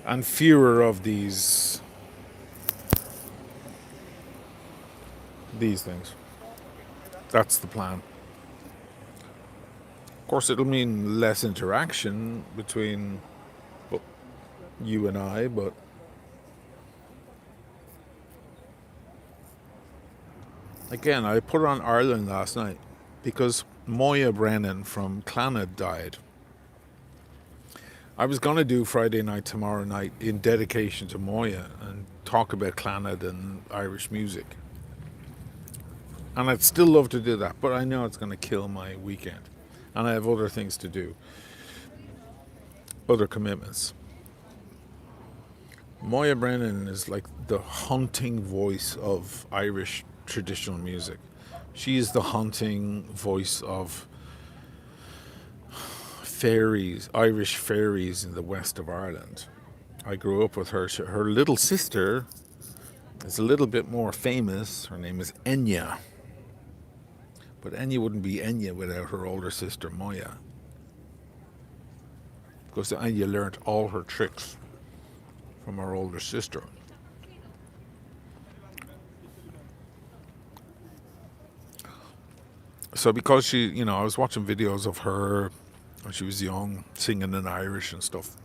And fewer of these things. That's the plan. Of course, it'll mean less interaction between you and I, but again, I put on Ireland last night because Moya Brennan from Clannad died. I was going to do Friday night, tomorrow night in dedication to Moya and talk about Clannad and Irish music. And I'd still love to do that, but I know it's going to kill my weekend. And I have other things to do, other commitments. Moya Brennan is like the haunting voice of Irish traditional music. She is the haunting voice of fairies, Irish fairies in the west of Ireland. I grew up with her. Her little sister is a little bit more famous. Her name is Enya. But Enya wouldn't be Enya without her older sister Moya. Because Enya learnt all her tricks from her older sister. So because she, I was watching videos of her when she was young, singing in Irish and stuff.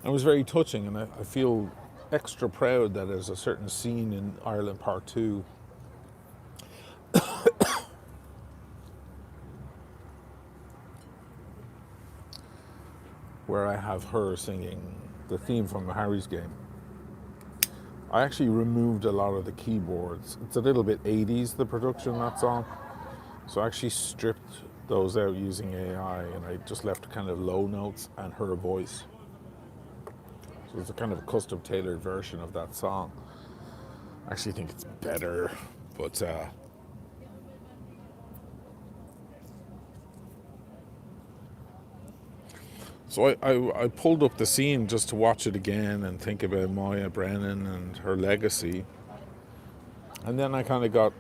And it was very touching, and I feel extra proud that there's a certain scene in Ireland Part 2 where I have her singing the theme from the Harry's game. I actually removed a lot of the keyboards. It's a little bit 80s, the production, that song. So I actually stripped those out using AI, and I just left kind of low notes and her voice. So it's a kind of a custom tailored version of that song. I actually think it's better, but so I pulled up the scene just to watch it again and think about Moya Brennan and her legacy. And then I kind of got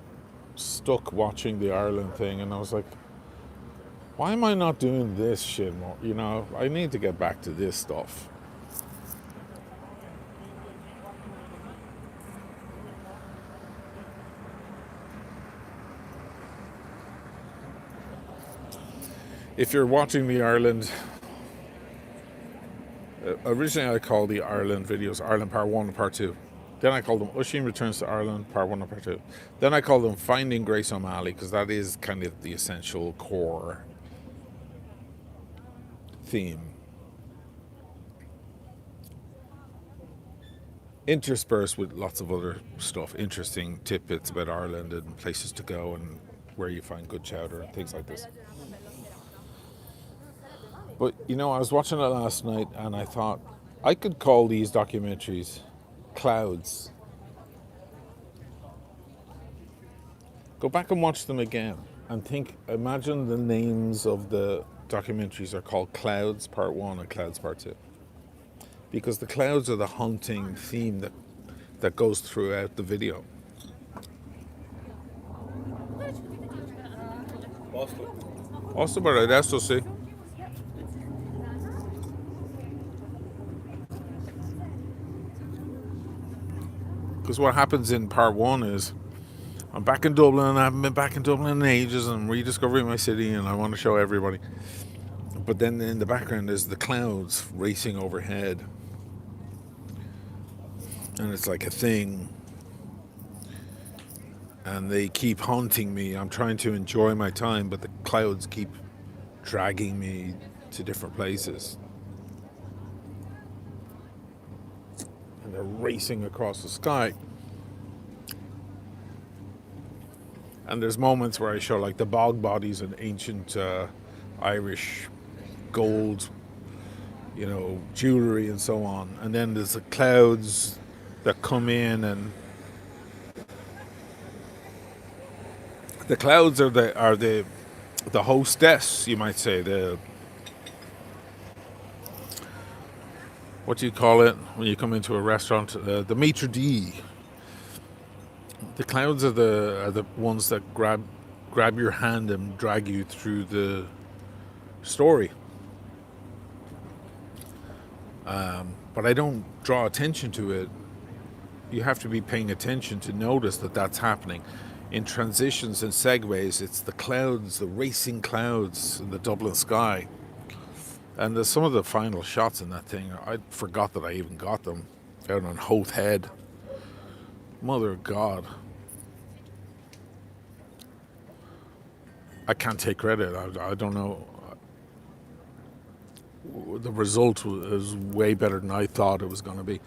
stuck watching the Ireland thing, and I was like, why am I not doing this shit more? I need to get back to this stuff. If you're watching the Ireland, originally I called the Ireland videos Ireland Part 1 and Part 2. Then I called them Oisin Returns to Ireland Part 1 and Part 2. Then I called them Finding Grace O'Malley, because that is kind of the essential core theme. Interspersed with lots of other stuff, interesting tidbits about Ireland and places to go and where you find good chowder and things like this. But, I was watching it last night and I thought, I could call these documentaries Clouds. Go back and watch them again and imagine the names of the documentaries are called Clouds Part 1 and Clouds Part 2. Because the clouds are the haunting theme that goes throughout the video. Posso per adesso sì. Because what happens in part one is I'm back in Dublin. I haven't been back in Dublin in ages. And I'm rediscovering my city, and I want to show everybody. But then in the background is the clouds racing overhead, and it's like a thing. And they keep haunting me. I'm trying to enjoy my time, but the clouds keep dragging me to different places. And they're racing across the sky. And there's moments where I show like the bog bodies and ancient Irish gold, jewelry and so on. And then there's the clouds that come in, and the clouds are the hostess, you might say. What do you call it when you come into a restaurant? The maitre d'. The clouds are the ones that grab your hand and drag you through the story. But I don't draw attention to it. You have to be paying attention to notice that that's happening. In transitions and segues, it's the clouds, the racing clouds in the Dublin sky. And there's some of the final shots in that thing. I forgot that I even got them out on Howth Head. Mother of God. I can't take credit. I don't know. The result was way better than I thought it was going to be.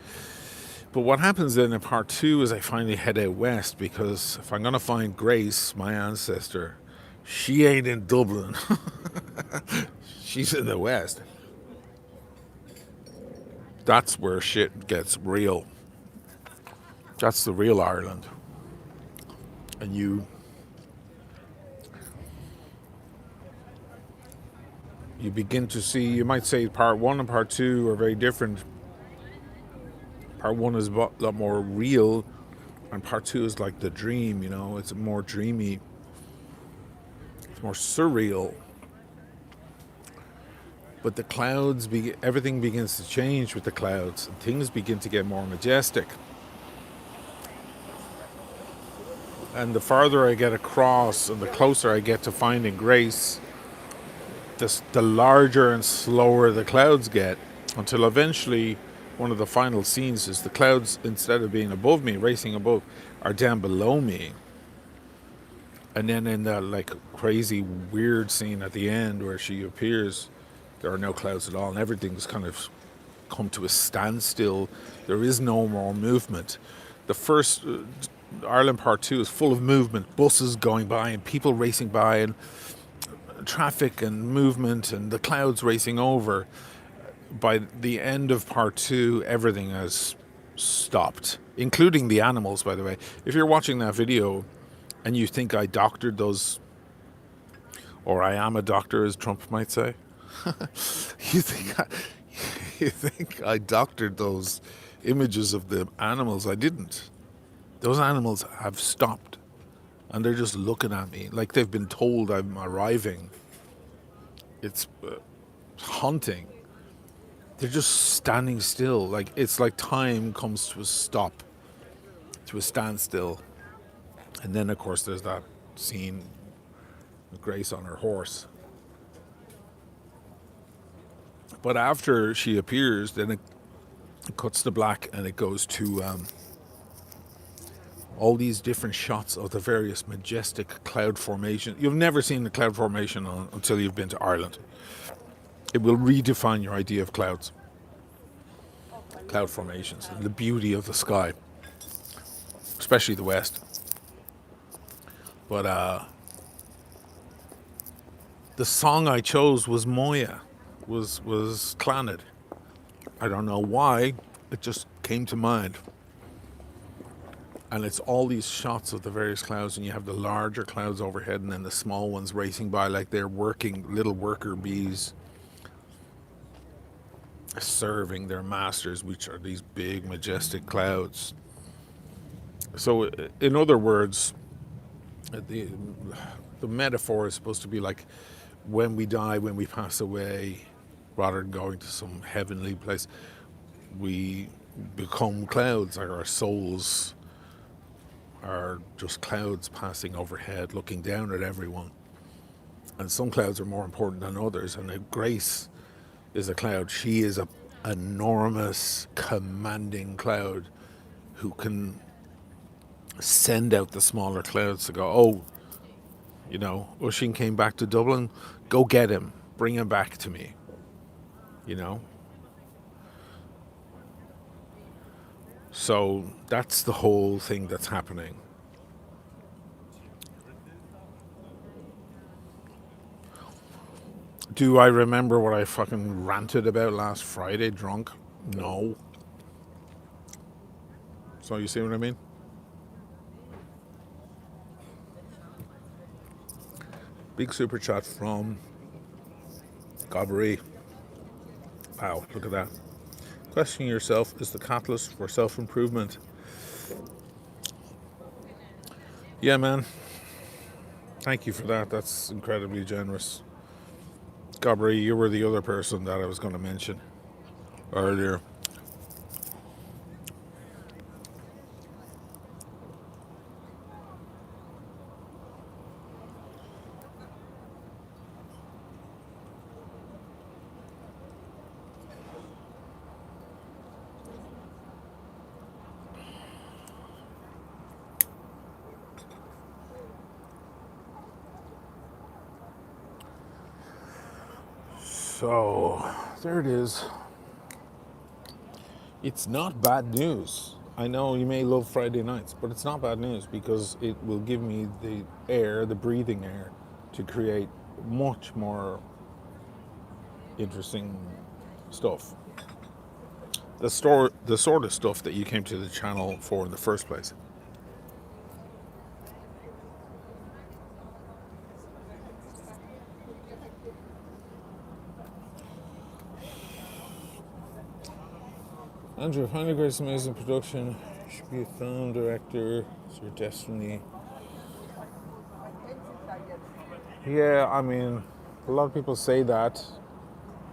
But what happens then in part two is I finally head out west, because if I'm going to find Grace, my ancestor, she ain't in Dublin. She's in the west. That's where shit gets real. That's the real Ireland. And you begin to see, you might say part one and part two are very different. Part one is a lot more real, and part two is like the dream, it's more dreamy. It's more surreal. But the clouds, everything begins to change with the clouds, and things begin to get more majestic. And the farther I get across and the closer I get to finding Grace, the larger and slower the clouds get, until eventually one of the final scenes is the clouds, instead of being above me, racing above, are down below me. And then in that like crazy weird scene at the end where she appears, there are no clouds at all, and everything's kind of come to a standstill. There is no more movement. The first Ireland Part 2 is full of movement, buses going by and people racing by and traffic and movement and the clouds racing over. By the end of Part 2, everything has stopped, including the animals, by the way. If you're watching that video and you think I doctored those, or I am a doctor, as Trump might say, you think I doctored those images of the animals. I didn't. Those animals have stopped, and they're just looking at me like they've been told I'm arriving. It's haunting. They're just standing still. Like it's like time comes to a stop, to a standstill. And then, of course, there's that scene with Grace on her horse. But after she appears, then it cuts to black, and it goes to all these different shots of the various majestic cloud formations. You've never seen a cloud formation until you've been to Ireland. It will redefine your idea of clouds. Cloud formations, and the beauty of the sky, especially the west. But the song I chose was Moya, was Clannad. I don't know why, it just came to mind. And it's all these shots of the various clouds, and you have the larger clouds overhead and then the small ones racing by like they're working, little worker bees serving their masters, which are these big majestic clouds. So in other words, the metaphor is supposed to be like when we die, when we pass away, rather than going to some heavenly place, we become clouds, like our souls are just clouds passing overhead, looking down at everyone. And some clouds are more important than others. And if Grace is a cloud, she is a enormous, commanding cloud who can send out the smaller clouds to go, oh, Oisin came back to Dublin, go get him, bring him back to me, you know. So that's the whole thing that's happening. Do I remember what I fucking ranted about last Friday drunk? No. So you see what I mean? Big super chat from Gabri. Wow, look at that. Questioning yourself is the catalyst for self-improvement. Yeah, man. Thank you for that. That's incredibly generous. Gabri, you were the other person that I was going to mention earlier. So, there it is. It's not bad news. I know you may love Friday nights, but it's not bad news because it will give me the air, the breathing air, to create much more interesting stuff. The sort of stuff that you came to the channel for in the first place. Andrew, finally Grace amazing production. You should be a film director. It's your destiny. Yeah, I mean, a lot of people say that.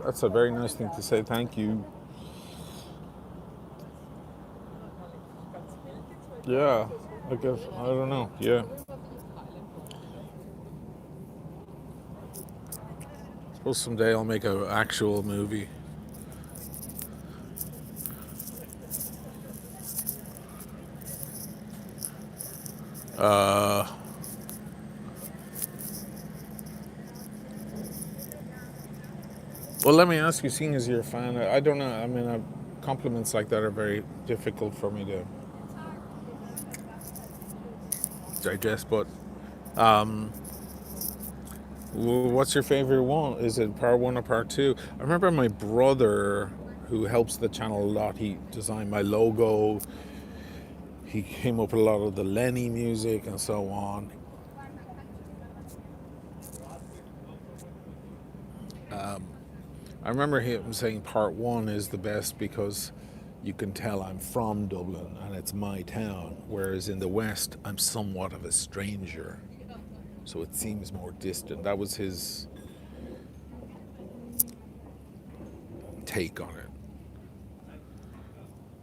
That's a very nice thing to say. Thank you. Yeah, I guess, I don't know. Yeah. Suppose someday I'll make an actual movie. Well, let me ask you, seeing as you're a fan, I don't know, I mean, compliments like that are very difficult for me to digest, but what's your favorite one? Is it part one or part two? I remember my brother, who helps the channel a lot, he designed my logo, he came up with a lot of the Lenny music and so on. I remember him saying part one is the best because you can tell I'm from Dublin and it's my town, whereas in the West I'm somewhat of a stranger, so it seems more distant. That was his take on it.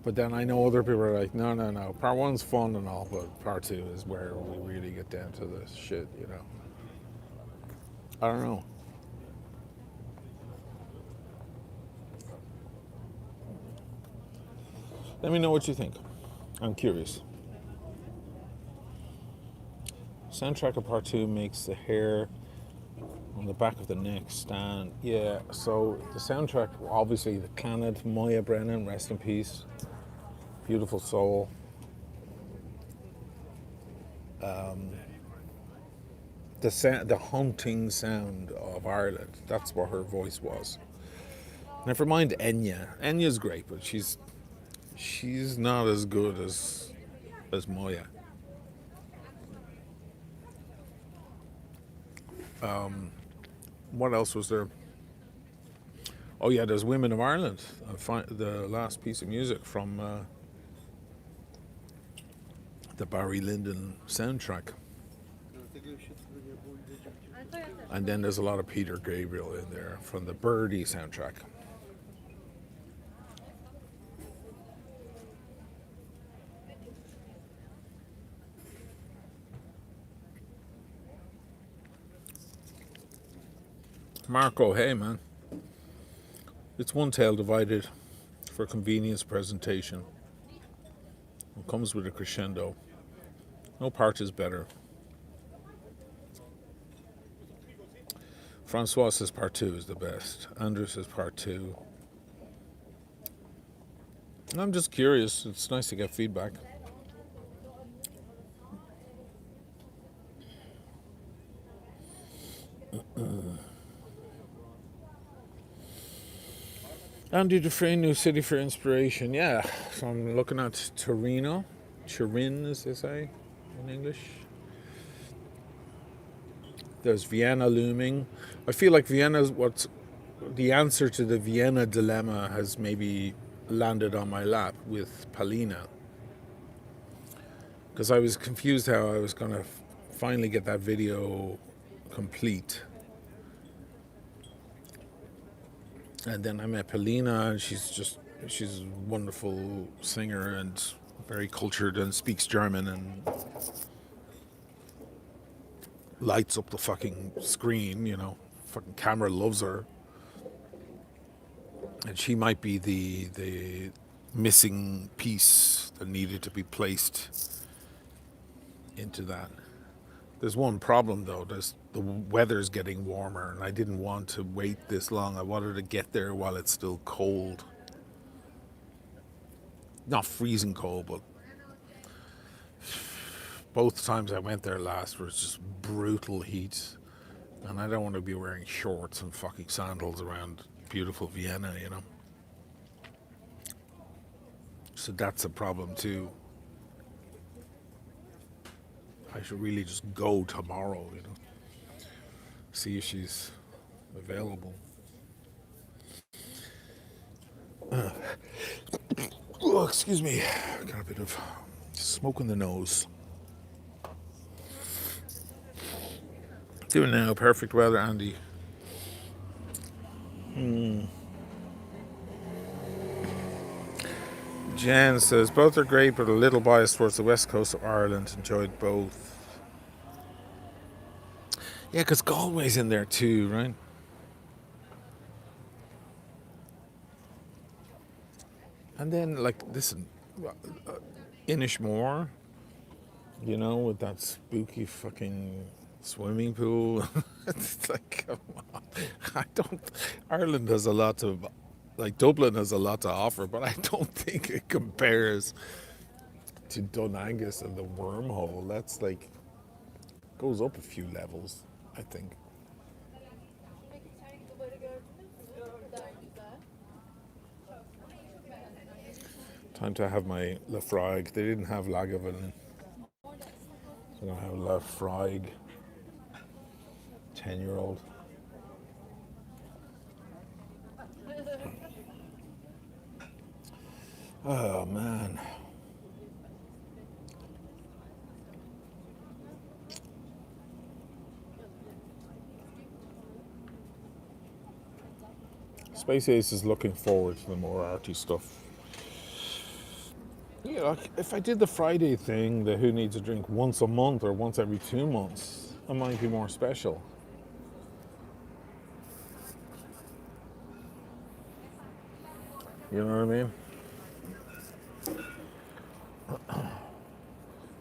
But then I know other people are like, no, part one's fun and all, but part two is where we really get down to the shit, you know. I don't know. Let me know what you think. I'm curious. Soundtrack of part two makes the hair on the back of the neck stand. Yeah, so the soundtrack, obviously the Clannad, Moya Brennan, rest in peace. Beautiful soul. The haunting sound of Ireland. That's what her voice was. Never mind Enya. Enya's great, but she's not as good as Moya. What else was there? Oh yeah, there's Women of Ireland, the last piece of music from the Barry Lyndon soundtrack. And then there's a lot of Peter Gabriel in there from the Birdie soundtrack. Marco, hey man. It's one tale divided for convenience presentation. It comes with a crescendo. No part is better. Francois says part 2 is the best. Andrew says part 2. And I'm just curious. It's nice to get feedback. Andy Dufresne, New City for Inspiration. Yeah, so I'm looking at Torino. Turin, as they say in English. There's Vienna looming. I feel like Vienna's what's the answer to the Vienna dilemma has maybe landed on my lap with Palina. Because I was confused how I was going to finally get that video complete. And then I met Palina, and she's a wonderful singer and very cultured and speaks German and lights up the fucking screen, you know. Fucking camera loves her. And she might be the missing piece that needed to be placed into that. There's one problem though, the weather's getting warmer and I didn't want to wait this long. I wanted to get there while it's still cold. Not freezing cold, but both times I went there last was just brutal heat. And I don't want to be wearing shorts and fucking sandals around beautiful Vienna, you know. So that's a problem too. I should really just go tomorrow, you know. See if she's available. Oh, excuse me. Got a bit of smoke in the nose. Doing now, perfect weather, Andy. Jan says, both are great, but a little biased towards the west coast of Ireland. Enjoyed both. Yeah, because Galway's in there too, right? And then, like, listen, Inishmore, you know, with that spooky fucking swimming pool. It's like, come on. Ireland has a lot of, like, Dublin has a lot to offer, but I don't think it compares to Dunangus and the wormhole. That's like, goes up a few levels, I think. Time to have my Lafroig. They didn't have Lagavulin. So I have Lafroig. 10-year-old. Oh, man. Space Ace is looking forward to the more arty stuff. Yeah, like if I did the Friday thing, the Who Needs a Drink once a month or once every 2 months, it might be more special. You know what I mean?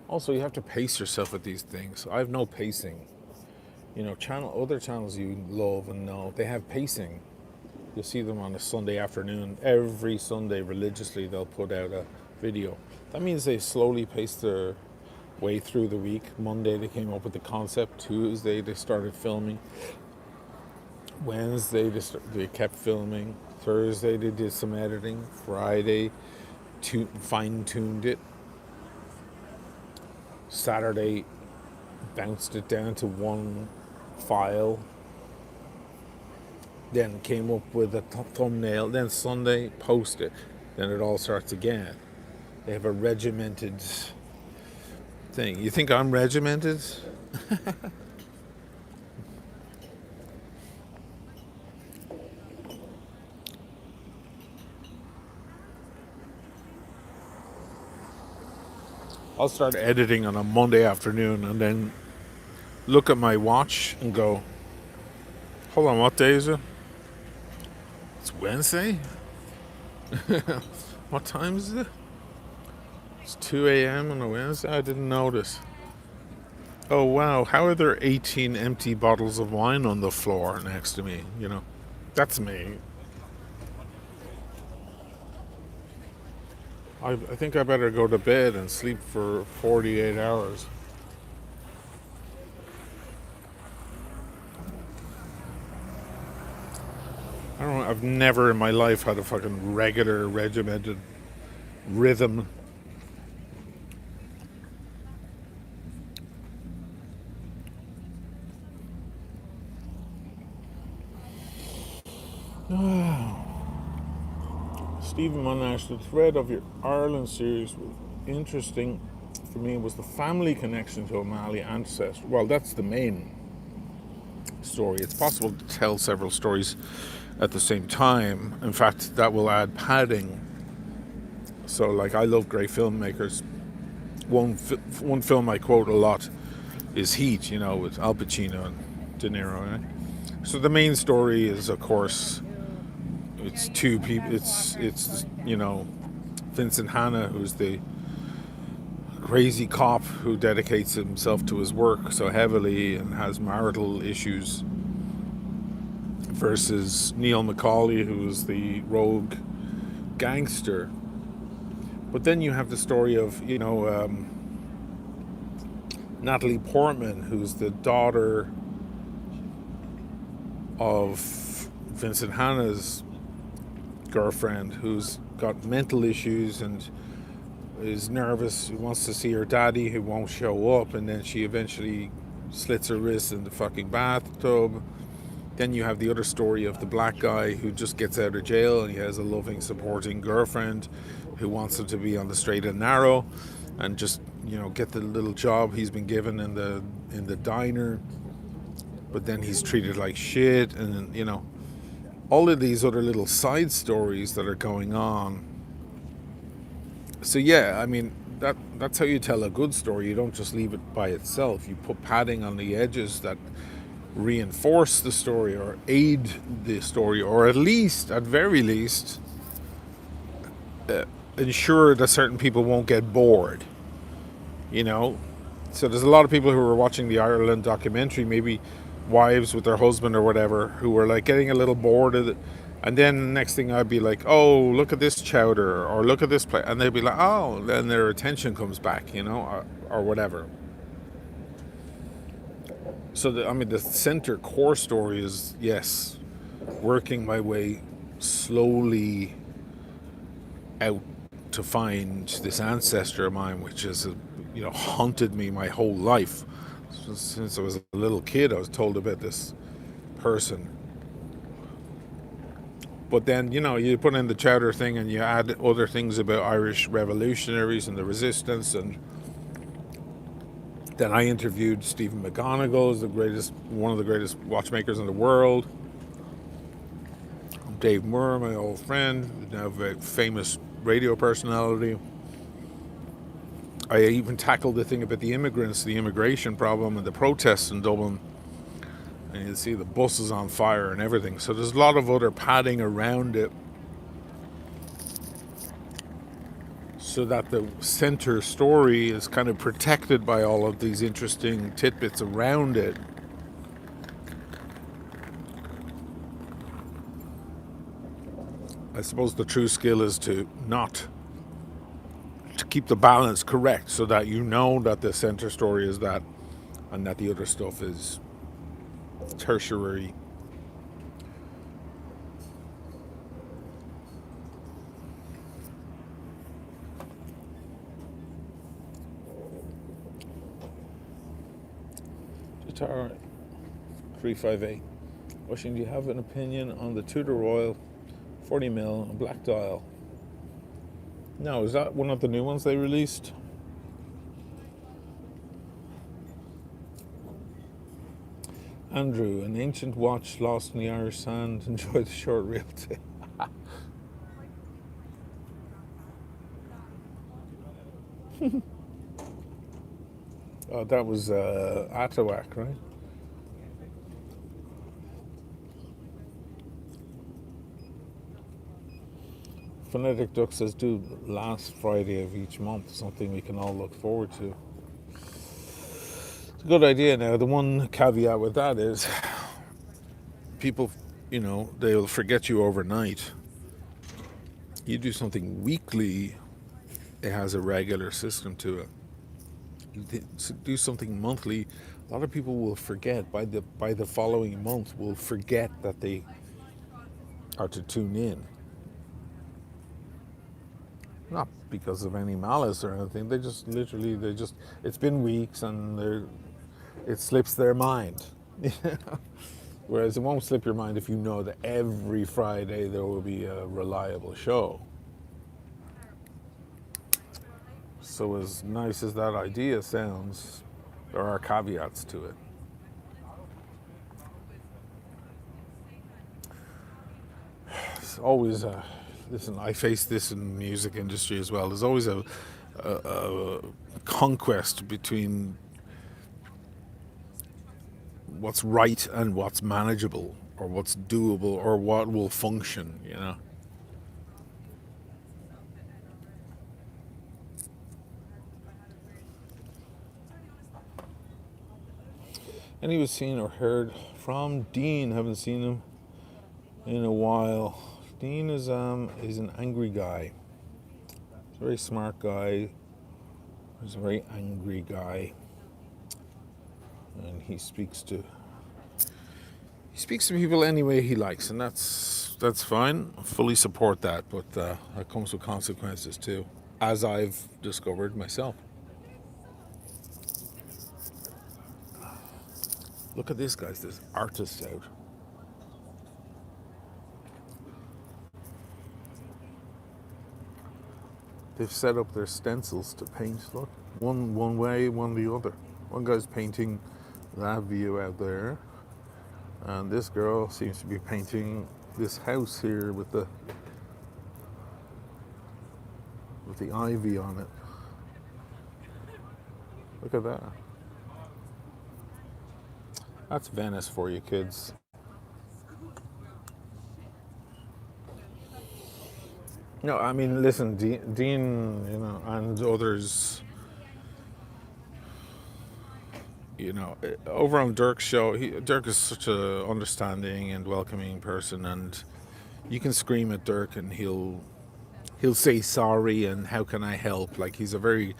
Also, you have to pace yourself with these things. I have no pacing. You know, other channels you love and know, they have pacing. You'll see them on a Sunday afternoon. Every Sunday, religiously, they'll put out a video. That means they slowly pace their way through the week. Monday, they came up with the concept. Tuesday, they started filming. Wednesday, they kept filming. Thursday, they did some editing. Friday, fine-tuned it. Saturday, bounced it down to one file. Then came up with a thumbnail. Then Sunday, post it. Then it all starts again. They have a regimented thing. You think I'm regimented? I'll start editing on a Monday afternoon and then look at my watch and go, hold on, what day is it? It's Wednesday? What time is it? It's 2 a.m. on a Wednesday? I didn't notice. Oh, wow. How are there 18 empty bottles of wine on the floor next to me? You know, that's me. I think I better go to bed and sleep for 48 hours. I don't know. I've never in my life had a fucking regular, regimented rhythm. Stephen Monash, the thread of your Ireland series was interesting for me was the family connection to O'Malley ancestry. Well, that's the main story. It's possible to tell several stories at the same time. In fact, that will add padding. So, like, I love great filmmakers. One film I quote a lot is Heat, you know, with Al Pacino and De Niro. Right? So the main story is, of course, it's two people. It's you know, Vincent Hanna, who's the crazy cop who dedicates himself to his work so heavily and has marital issues, versus Neil McCauley, who's the rogue gangster. But then you have the story of, you know, Natalie Portman, who's the daughter of Vincent Hanna's girlfriend, who's got mental issues and is nervous, who wants to see her daddy, who won't show up, and then she eventually slits her wrist in the fucking bathtub. Then you have the other story of the black guy who just gets out of jail and he has a loving, supporting girlfriend who wants him to be on the straight and narrow and just, you know, get the little job he's been given in the diner. But then he's treated like shit, and, you know, all of these other little side stories that are going on. So yeah, I mean, that's how you tell a good story. You don't just leave it by itself. You put padding on the edges that reinforce the story or aid the story, or at very least, ensure that certain people won't get bored. You know, so there's a lot of people who were watching the Ireland documentary, maybe wives with their husband or whatever, who were like getting a little bored of it. And then the next thing I'd be like, oh, look at this chowder, or look at this plate. And they'd be like, oh, then their attention comes back, you know, or whatever. So, the center core story is, yes, working my way slowly out to find this ancestor of mine, which has, you know, haunted me my whole life. Since I was a little kid, I was told about this person. But then, you know, you put in the chowder thing and you add other things about Irish revolutionaries and the resistance. And then I interviewed Stephen McGonigal, one of the greatest watchmakers in the world. Dave Moore, my old friend, now a famous radio personality. I even tackled the thing about the immigrants, the immigration problem, and the protests in Dublin. And you see the buses on fire and everything. So there's a lot of other padding around it, so that the center story is kind of protected by all of these interesting tidbits around it. I suppose the true skill is to keep the balance correct, so that you know that the center story is that, and that the other stuff is tertiary. Guitar 358. Wishing, do you have an opinion on the Tudor Royal 40mm black dial? No, is that one of the new ones they released? Andrew, an ancient watch lost in the Irish sand. Enjoy the short reel tip. Oh, that was Atawak, right? Phonetic Duck says, do last Friday of each month, something we can all look forward to. It's a good idea. Now, the one caveat with that is people, they'll forget you overnight. You do something weekly, it has a regular system to it. You do something monthly, a lot of people will forget. By the following month, will forget that they are to tune in. Not because of any malice or anything. They just literally, it's been weeks and it slips their mind. Whereas it won't slip your mind if you know that every Friday there will be a reliable show. So as nice as that idea sounds, there are caveats to it. It's always listen, I face this in the music industry as well. There's always a conquest between what's right and what's manageable, or what's doable, or what will function, Any was seen or heard from Dean? Haven't seen him in a while. Dean is an angry guy. He's a very smart guy. He's a very angry guy, and he speaks to people any way he likes, and that's fine. I fully support that, but that comes with consequences too, as I've discovered myself. Look at this, guys. There's artists out. They've set up their stencils to paint. Look, one way, one the other. One guy's painting that view out there, and this girl seems to be painting this house here with the ivy on it. Look at that. That's Venice for you, kids. No, I mean, listen, Dean, and others, over on Dirk's show, Dirk is such a understanding and welcoming person, and you can scream at Dirk and he'll say sorry and how can I help. Like, he's a very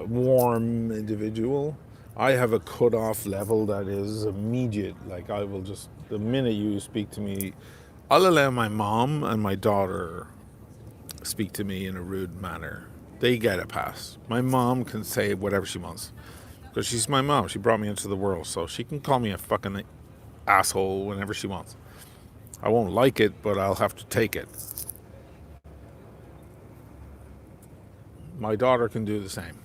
warm individual. I have a cut-off level that is immediate. Like, I will just, the minute you speak to me, I'll allow my mom and my daughter speak to me in a rude manner. They get a pass. My mom can say whatever she wants, because she's my mom. She brought me into the world, so she can call me a fucking asshole whenever she wants. I won't like it, but I'll have to take it. My daughter can do the same.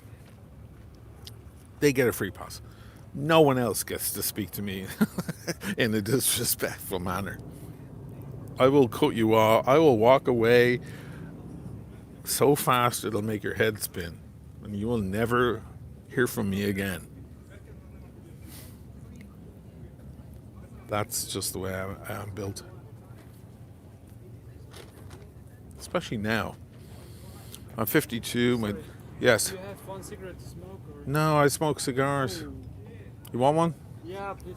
They get a free pass. No one else gets to speak to me in a disrespectful manner. I will cut you off. I will walk away so fast it'll make your head spin, and you will never hear from me again. That's just the way I am built. Especially now. I'm 52. Yes. Do you have one cigarette to smoke? Or? No, I smoke cigars. Oh. You want one? Yeah, please.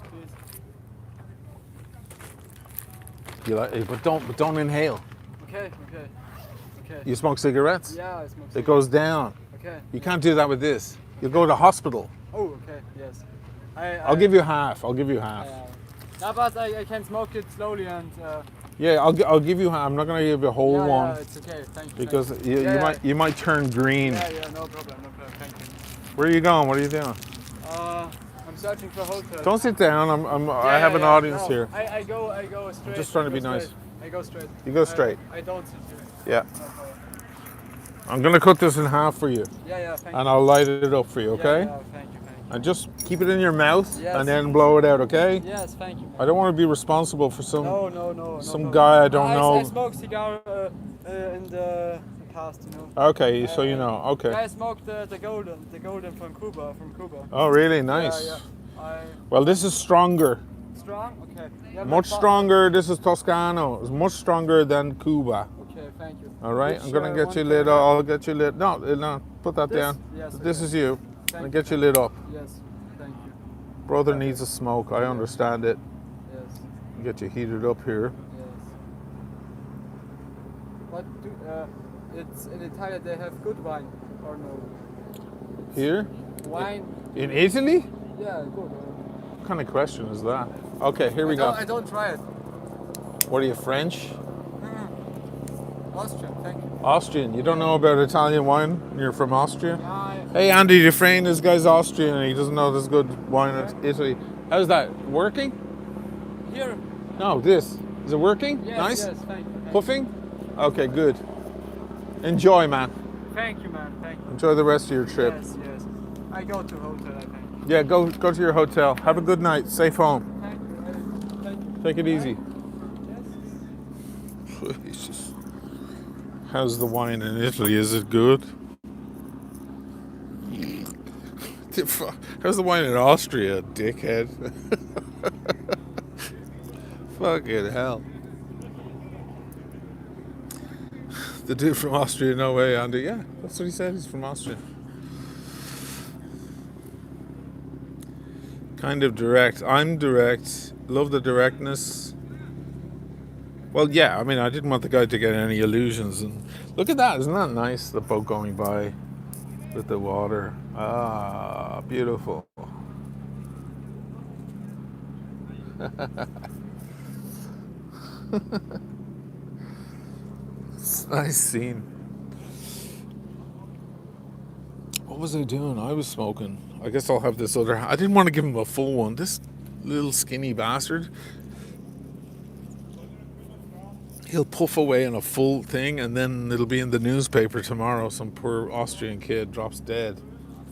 You like it, but don't inhale. Okay. You smoke cigarettes? Yeah, I smoke cigarettes. It goes down. Okay. You can't do that with this. You'll go to hospital. Oh, okay, yes. I'll give you half. No, but I can smoke it slowly and... Yeah, I'll give you half. I'm not going to give you a whole one. Yeah, it's okay. Thank you. Because thank you might turn green. Yeah, no problem. Thank you. Where are you going? What are you doing? I'm searching for a hotel. Don't sit down. I have an audience here. I go straight. I'm just trying to be nice. I go straight. You go straight. I don't sit here. Yeah. I'm going to cut this in half for you. Yeah, thank you. And I'll light it up for you, okay? Yeah, thank you. And just keep it in your mouth Yes. and then blow it out, okay? Yes, thank you. I don't want to be responsible for some No. guy I don't I know. smoked cigar in the past, you know. Okay, so you know. Okay. I smoked the golden from Cuba. Oh, really? Nice. Yeah. Well, this is stronger. Strong? Okay. Yeah, Much stronger. This is Toscano. It's much stronger than Cuba. Okay, thank you. All right, Which, I'm gonna get one you can lit I up. have? I'll get you lit. No, put that This? down. Yes, This okay. is you. Thank I'll get you lit up. Yes, thank you. Brother needs a smoke. I understand it. Yes, Get you heated up here. yes. But it's in Italy they have good wine or no? Here Wine? in Italy? Yeah, good. What kind of question is that? Okay, here we go. I don't try it. What are you, French? Austrian, thank you. Austrian. You don't know about Italian wine? You're from Austria? Yeah, Hey, Andy Dufresne, this guy's Austrian and he doesn't know there's good wine in Italy. How's that? Working? here. No, this. Is it working? Yes, Nice? yes, thank you. Puffing? Okay, good. Enjoy, man. Thank you, man. Thank you. Enjoy the rest of your trip. Yes. I go to hotel, I think. Yeah, go to your hotel. Have a good night. Safe home. Thank you. Thank you. Take it easy. Yes. Jesus. How's the wine in Italy? Is it good? How's the wine in Austria, dickhead? Fucking hell. The dude from Austria, no way, Andy. Yeah, that's what he said. He's from Austria. Kind of direct. I'm direct. Love the directness. Well, yeah, I mean, I didn't want the guy to get any illusions. And look at that. Isn't that nice? The boat going by with the water. Ah, beautiful. It's a nice scene. What was I doing? I was smoking. I guess I'll have this other. I didn't want to give him a full one. This little skinny bastard. He'll puff away on a full thing and then it'll be in the newspaper tomorrow. Some poor Austrian kid drops dead,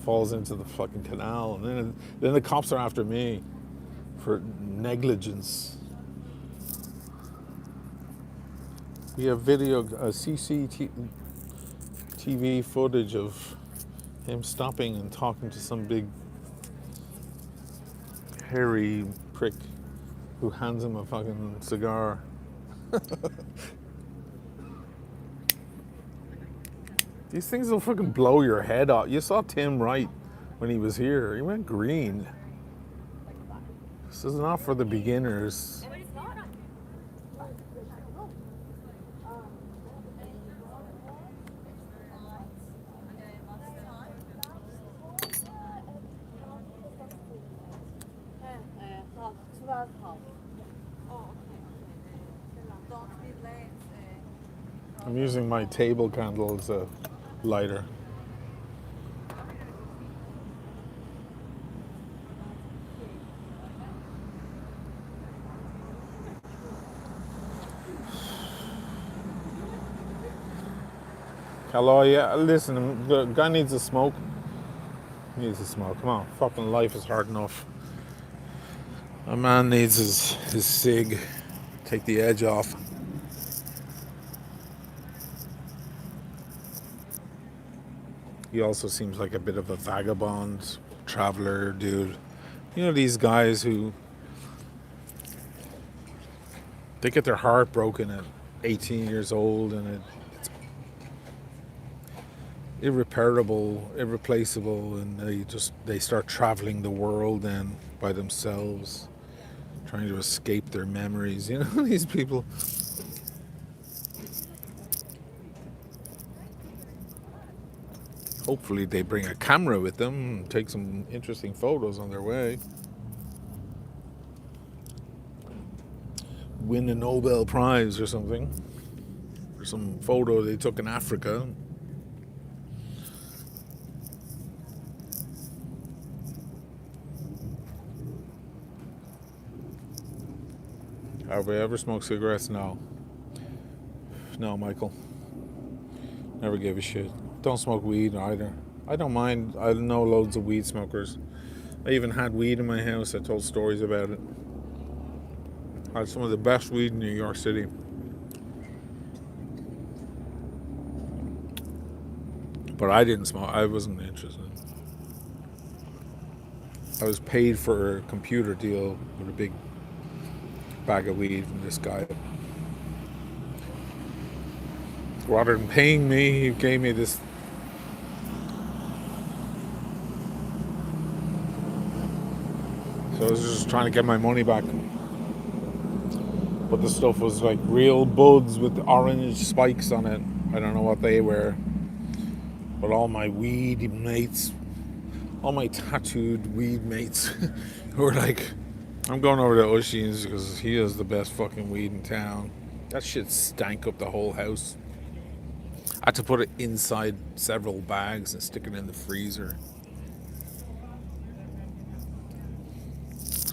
falls into the fucking canal, and then the cops are after me for negligence. We have video, CCTV footage of him stopping and talking to some big hairy prick who hands him a fucking cigar. These things will fucking blow your head off. You saw Tim Wright when he was here. He went green. This is not for the beginners. I'm using my table candle as a lighter. Hello, yeah, listen, the guy needs a smoke. He needs a smoke. Come on, fucking life is hard enough. A man needs his cig. Take the edge off. He also seems like a bit of a vagabond, traveler dude. You know, these guys who they get their heart broken at 18 years old and it's irreparable, irreplaceable, and they start traveling the world then by themselves, trying to escape their memories. You know, these people. Hopefully they bring a camera with them and take some interesting photos on their way. Win a Nobel Prize or something. Or some photo they took in Africa. Have we ever smoked cigarettes? No. No, Michael. Never gave a shit. Don't smoke weed either. I don't mind. I know loads of weed smokers. I even had weed in my house. I told stories about it. I had some of the best weed in New York City. But I didn't smoke. I wasn't interested. I was paid for a computer deal with a big bag of weed from this guy. Rather than paying me, he gave me this. So I was just trying to get my money back. But the stuff was like real buds with orange spikes on it. I don't know what they were. But all my weed mates, all my tattooed weed mates were like, I'm going over to Oisin's because he has the best fucking weed in town. That shit stank up the whole house. I had to put it inside several bags and stick it in the freezer.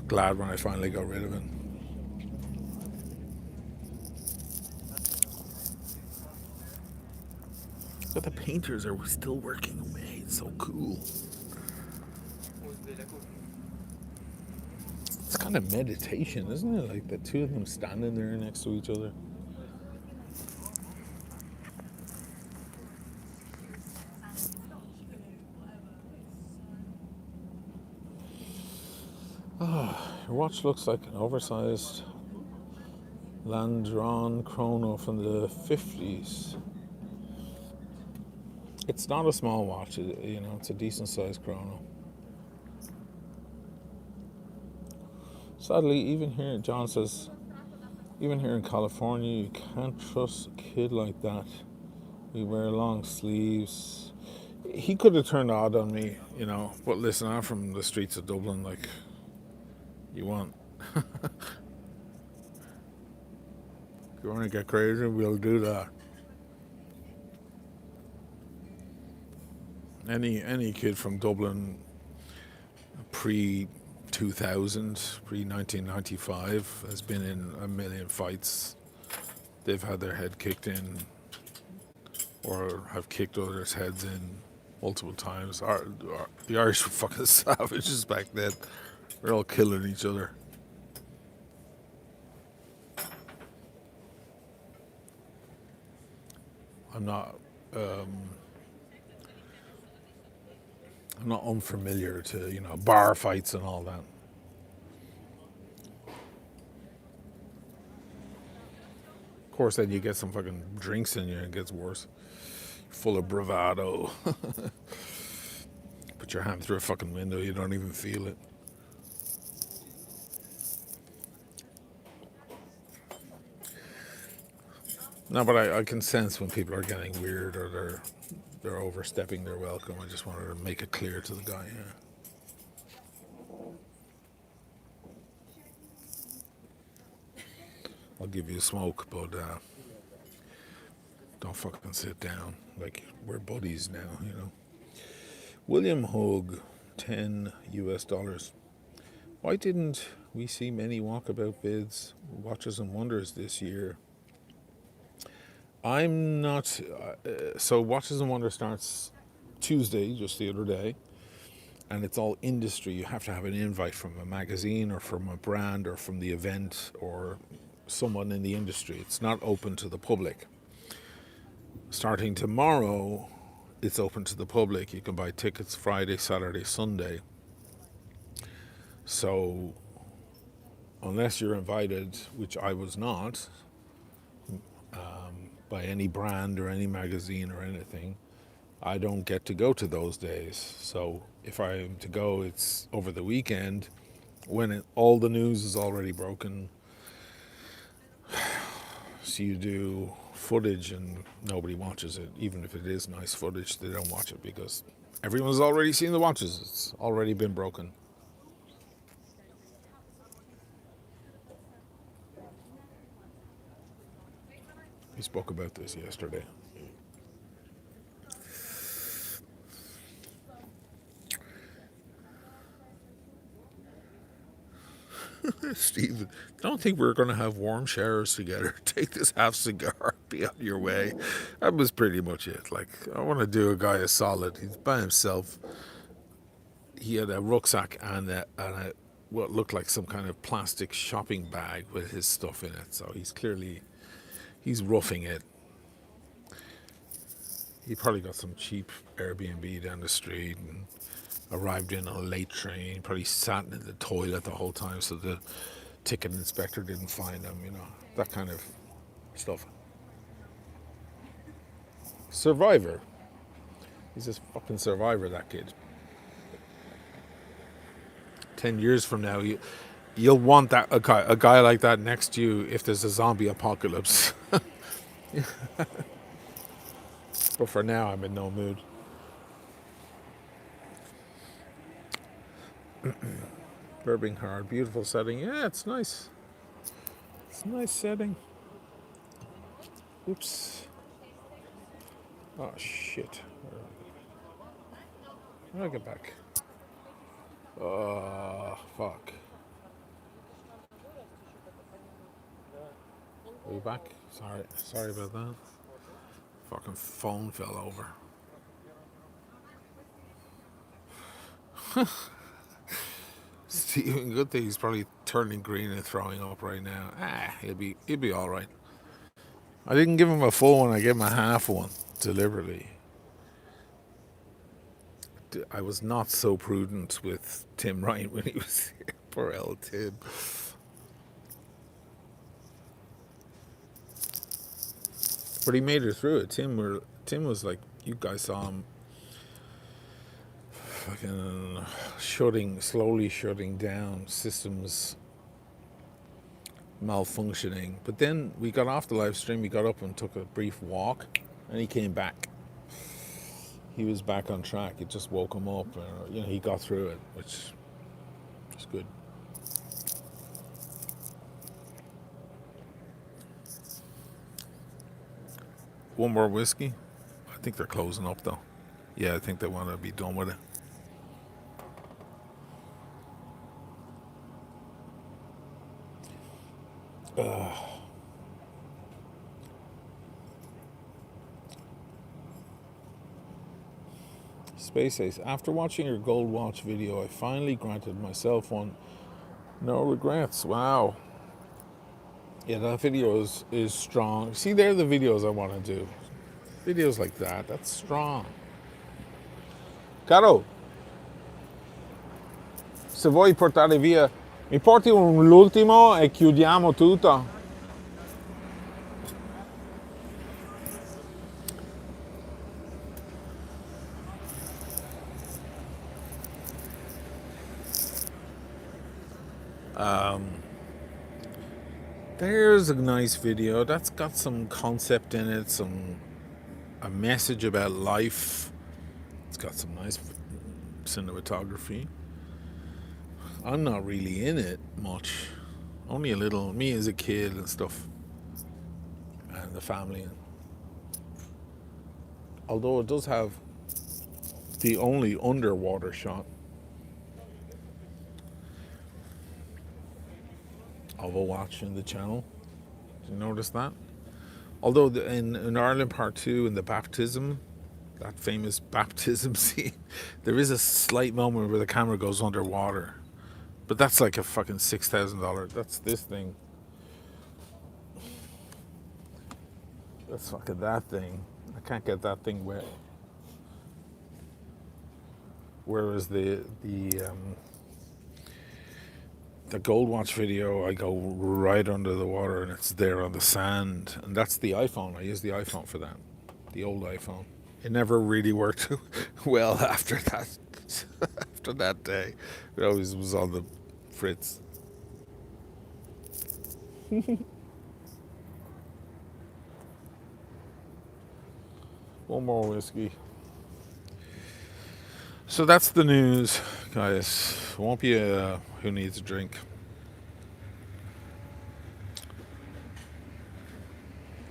Glad when I finally got rid of it. But the painters are still working away. It's so cool. It's kind of meditation, isn't it? Like the two of them standing there next to each other. Your watch looks like an oversized Landron chrono from the 50s. It's not a small watch, you know, it's a decent sized chrono. Sadly, even here, John says, even here in California, you can't trust a kid like that. We wear long sleeves. He could have turned odd on me, you know, but listen, I'm from the streets of Dublin, like, you want. If you want to get crazy, we'll do that. Any kid from Dublin pre 2000, pre 1995 has been in a million fights. They've had their head kicked in or have kicked others' heads in multiple times. The Irish were fucking savages back then. They're all killing each other. I'm not unfamiliar to, you know, bar fights and all that. Of course, then you get some fucking drinks in you and it gets worse. Full of bravado. Put your hand through a fucking window, you don't even feel it. No, but I can sense when people are getting weird or they're overstepping their welcome. I just wanted to make it clear to the guy. Yeah. I'll give you a smoke, but don't fucking sit down. Like, we're buddies now, you know. William Hogue, $10 US. Why didn't we see many walkabout bids, Watches and Wonders this year? I'm not. So Watches and Wonders starts Tuesday, just the other day, and it's all industry. You have to have an invite from a magazine or from a brand or from the event or someone in the industry. It's not open to the public. Starting tomorrow, it's open to the public. You can buy tickets Friday, Saturday, Sunday. So unless you're invited, which I was not, by any brand or any magazine or anything, I don't get to go to those days. So if I am to go, it's over the weekend when all the news is already broken. So you do footage and nobody watches it. Even if it is nice footage, they don't watch it because everyone's already seen the watches. It's already been broken. We spoke about this yesterday. Stephen, don't think we're going to have warm showers together. Take this half cigar, be on your way. That was pretty much it. Like, I want to do a guy a solid. He's by himself. he had a rucksack and a what looked like some kind of plastic shopping bag with his stuff in it. So he's roughing it. He probably got some cheap Airbnb down the street and arrived in on a late train. Probably sat in the toilet the whole time so the ticket inspector didn't find him. That kind of stuff. Survivor. He's a fucking survivor, that kid. 10 years from now, you'll want a guy like that next to you if there's a zombie apocalypse. But for now, I'm in no mood. Birmingham, beautiful setting. Yeah, it's nice. It's a nice setting. Oops. Oh, shit. How do I get back? Oh, fuck. Are you back? Sorry about that. Fucking phone fell over. Stephen, good thing he's probably turning green and throwing up right now. He'll be all right. I didn't give him a full one. I gave him a half one deliberately. I was not so prudent with Tim Ryan when he was here. Poor old Tim. But he made her through it. Tim was like, you guys saw him fucking slowly shutting down, systems malfunctioning. But then we got off the live stream, he got up and took a brief walk, and he came back. He was back on track. It just woke him up. He got through it, which is good. One more whiskey. I think they're closing up though. Yeah, I think they want to be done with it. Space Ace. After watching your gold watch video, I finally granted myself one. No regrets. Wow. Yeah, that video is strong. See, they're the videos I want to do. Videos like that. That's strong. Caro, se vuoi portare via, mi porti l'ultimo e chiudiamo tutto. There's a nice video. That's got some concept in it, a message about life. It's got some nice cinematography. I'm not really in it much. Only a little. Me as a kid and stuff. And the family. Although it does have the only underwater shot of a watch in the channel. Did you notice that? Although in Ireland Part 2, in the baptism, that famous baptism scene, there is a slight moment where the camera goes underwater. But that's like a fucking $6,000. That's this thing. That's fucking that thing. I can't get that thing wet. Whereas the Gold Watch video, I go right under the water and it's there on the sand. And that's the iPhone. I use the iPhone for that. The old iPhone. It never really worked well after that. After that day. It always was on the fritz. One more whiskey. So that's the news, guys. Won't be a who needs a drink.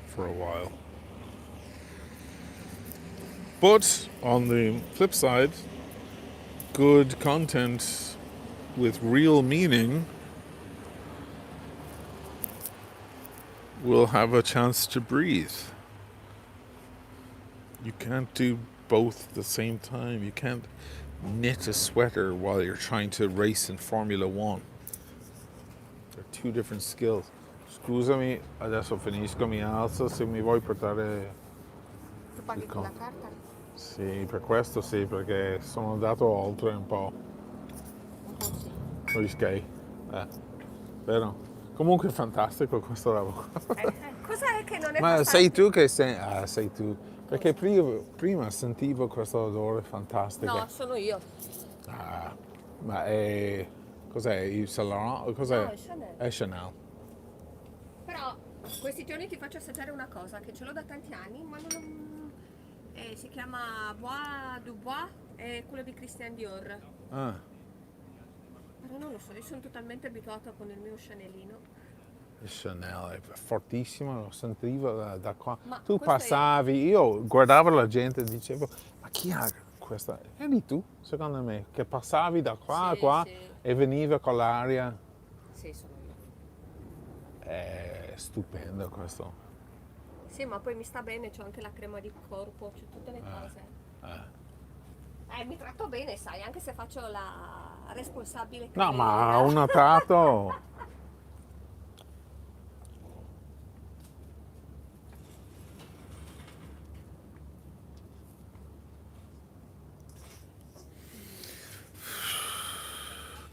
For a while. But on the flip side, good content with real meaning will have a chance to breathe. You can't do both at the same time. You can't knit a sweater while you're trying to race in Formula One. They're two different skills. Scusami, adesso finisco, mi alzo, se mi vuoi portare Tu paghi il con la conto. carta? Sì, per questo sì, perché sono andato oltre un po'. Un po' sì. Rischi. Vero? Comunque è fantastico questo lavoro. Cos'è che non è Ma passato? sei tu che sei... Ah, sei tu. Perché prima sentivo questo odore fantastico. No, sono io. Ah, ma è... Cos'è? Il Saint Laurent? Cos'è? No, è Chanel. È Chanel. Però questi giorni ti faccio assaggiare una cosa che ce l'ho da tanti anni, ma non... si chiama Bois du Bois, è quello di Christian Dior. Ah, Però non lo so, io sono totalmente abituata con il mio Chanelino. il Chanel è fortissimo, lo sentivo da qua. Ma Tu questo è- passavi, io guardavo la gente e dicevo, ma chi ha questa? Eri tu, secondo me, che passavi da qua a Sì, qua sì. e veniva con l'aria. Sì, sono io. È stupendo questo. Sì, ma poi mi sta bene, c'ho anche la crema di corpo, c'ho tutte le cose. Mi tratto bene, sai, anche se faccio la responsabile No, ma cameriera. ho notato.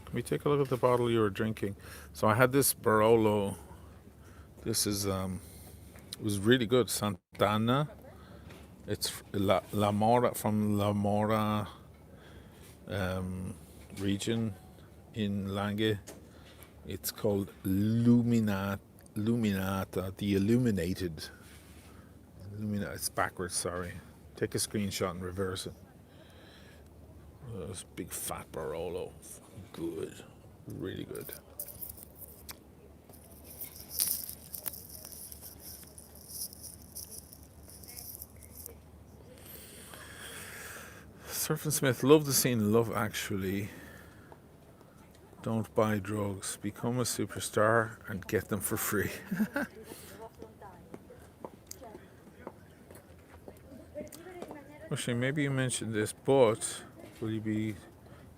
Can we take a look at the bottle you were drinking? So I had this Barolo. This is it was really good. Sant'Anna. It's La Mora from La Mora region in Langhe. It's called Luminata, the Illuminated. It's backwards, sorry. Take a screenshot and reverse it. This big fat Barolo. Good. Really good. Surf and Smith, love the scene, Love Actually. Don't buy drugs. Become a superstar and get them for free. Actually, maybe you mentioned this, but will you be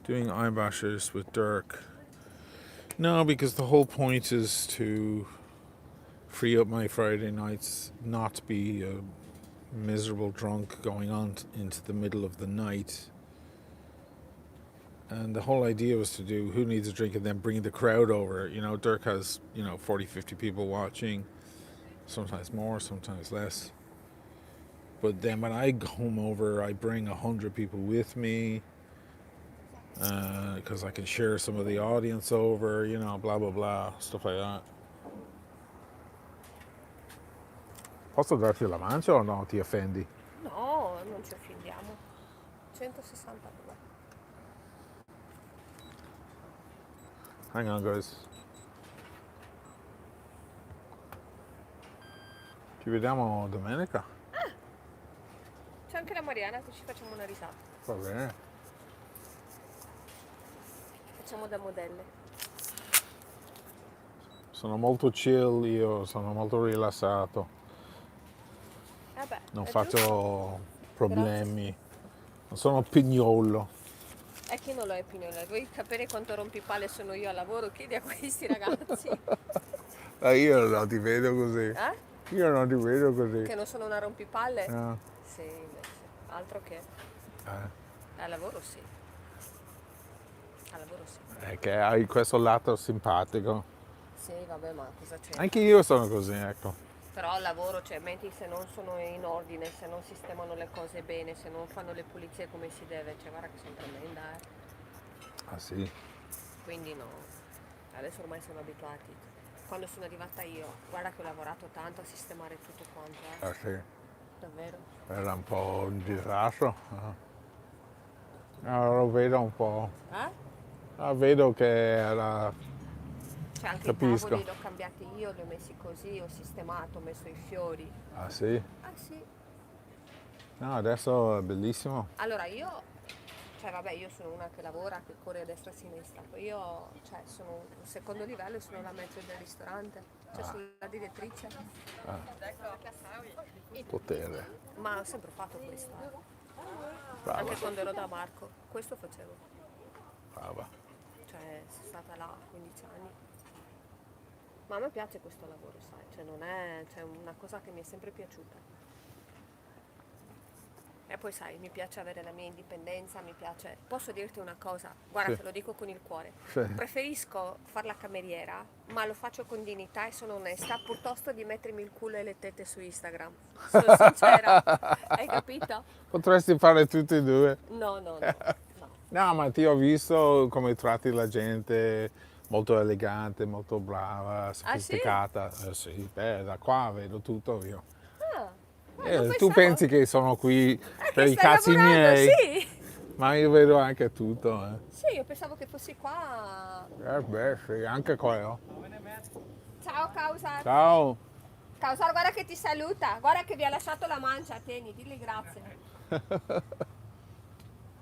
doing eyebashers with Dirk? No, because the whole point is to free up my Friday nights, not be a miserable drunk going on into the middle of the night. And the whole idea was to do Who Needs a Drink and then bring the crowd over. You know, Dirk has, 40, 50 people watching, sometimes more, sometimes less. But then when I come over, I bring 100 people with me because I can share some of the audience over, blah, blah, blah, stuff like that. Posso darti la mancia o no? Ti offendi? No, non ci offendiamo. 162. Hang on, guys. Ci vediamo domenica? C'è anche la Mariana, che ci facciamo una risata. Va bene. Facciamo da modelle. Sono molto chill, io sono molto rilassato. Vabbè, Non è faccio giusto. problemi. Non sono pignolo. E chi non lo è Pignolo? Vuoi sapere quanto rompipalle sono io al lavoro? Chiedi a questi ragazzi. Io non ti vedo così. Eh? Io non ti vedo così. Che non sono una rompipalle? No. Sì, invece. Altro che. Eh. Al lavoro sì. Al lavoro sì. È che hai questo lato simpatico. Sì, vabbè, ma cosa c'è? Anche io sono così, ecco. Però al lavoro, cioè, metti se non sono in ordine, se non sistemano le cose bene, se non fanno le pulizie come si deve, cioè guarda che sono tremenda, Ah sì? Quindi no, adesso ormai sono abituati. Quando sono arrivata io, guarda che ho lavorato tanto a sistemare tutto quanto, Ah sì. davvero. Era un po' un disastro. Lo vedo un po'. Vedo che era... Cioè anche Capisco. i tavoli li ho cambiati io, li ho messi così, ho sistemato, ho messo i fiori. Ah sì? Ah sì. No, adesso è bellissimo. Allora io, cioè vabbè, io sono una che lavora, che corre a destra e a sinistra, poi io, cioè, sono un secondo livello e sono la manager del ristorante, cioè sono la direttrice. Potere. Ma ho sempre fatto questo. Brava, Anche quando ero da Marco, questo facevo. brava. Cioè, sono stata là 15 anni. Ma a me piace questo lavoro, sai, cioè non è cioè, una cosa che mi è sempre piaciuta. E poi sai, mi piace avere la mia indipendenza, mi piace... Posso dirti una cosa? Guarda, Sì. te lo dico con il cuore. Sì. Preferisco fare la cameriera, ma lo faccio con dignità e sono onesta, piuttosto di mettermi il culo e le tette su Instagram. Sono sincera, hai capito? Potresti fare tutti e due. No, no, no, no. No, ma ti ho visto come tratti la gente, molto elegante, molto brava, Ah sì? sofisticata. Sì, beh, da qua vedo tutto io. Ah, non Tu pensavo... pensi che sono qui per che i stai cazzi lavorando, miei, sì! ma io vedo anche tutto. Sì, io pensavo che fossi qua... Beh, sì, anche quello. Ciao, Causar. Ciao. Causar, guarda che ti saluta. Guarda che vi ha lasciato la mancia, tieni, digli grazie.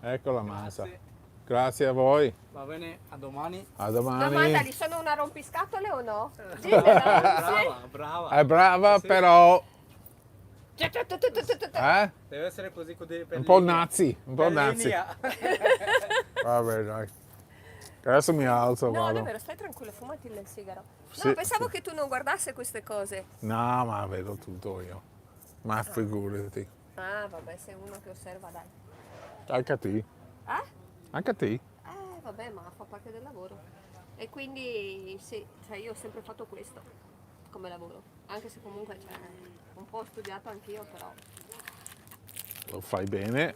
Ecco la massa. Grazie a voi. Va bene, a domani. A domani. Domandali, sono una rompiscatole o no? Dimmelo. Brava, brava. È brava, Sì. però Sì. Deve essere così per un po' linea. nazi, un po' Per nazi. linea. Vabbè, dai. Adesso mi alzo, No, vado. davvero, stai tranquillo, fumati il sigaro. No, Sì, pensavo sì. che tu non guardassi queste cose. No, ma vedo tutto io. Ma figurati. Ah, vabbè, sei uno che osserva, dai. Anche a te. Eh? Anche a te. Vabbè, ma fa parte del lavoro. E quindi sì, cioè io ho sempre fatto questo come lavoro. Anche se comunque cioè, un po' ho studiato anch'io, però. Lo fai bene.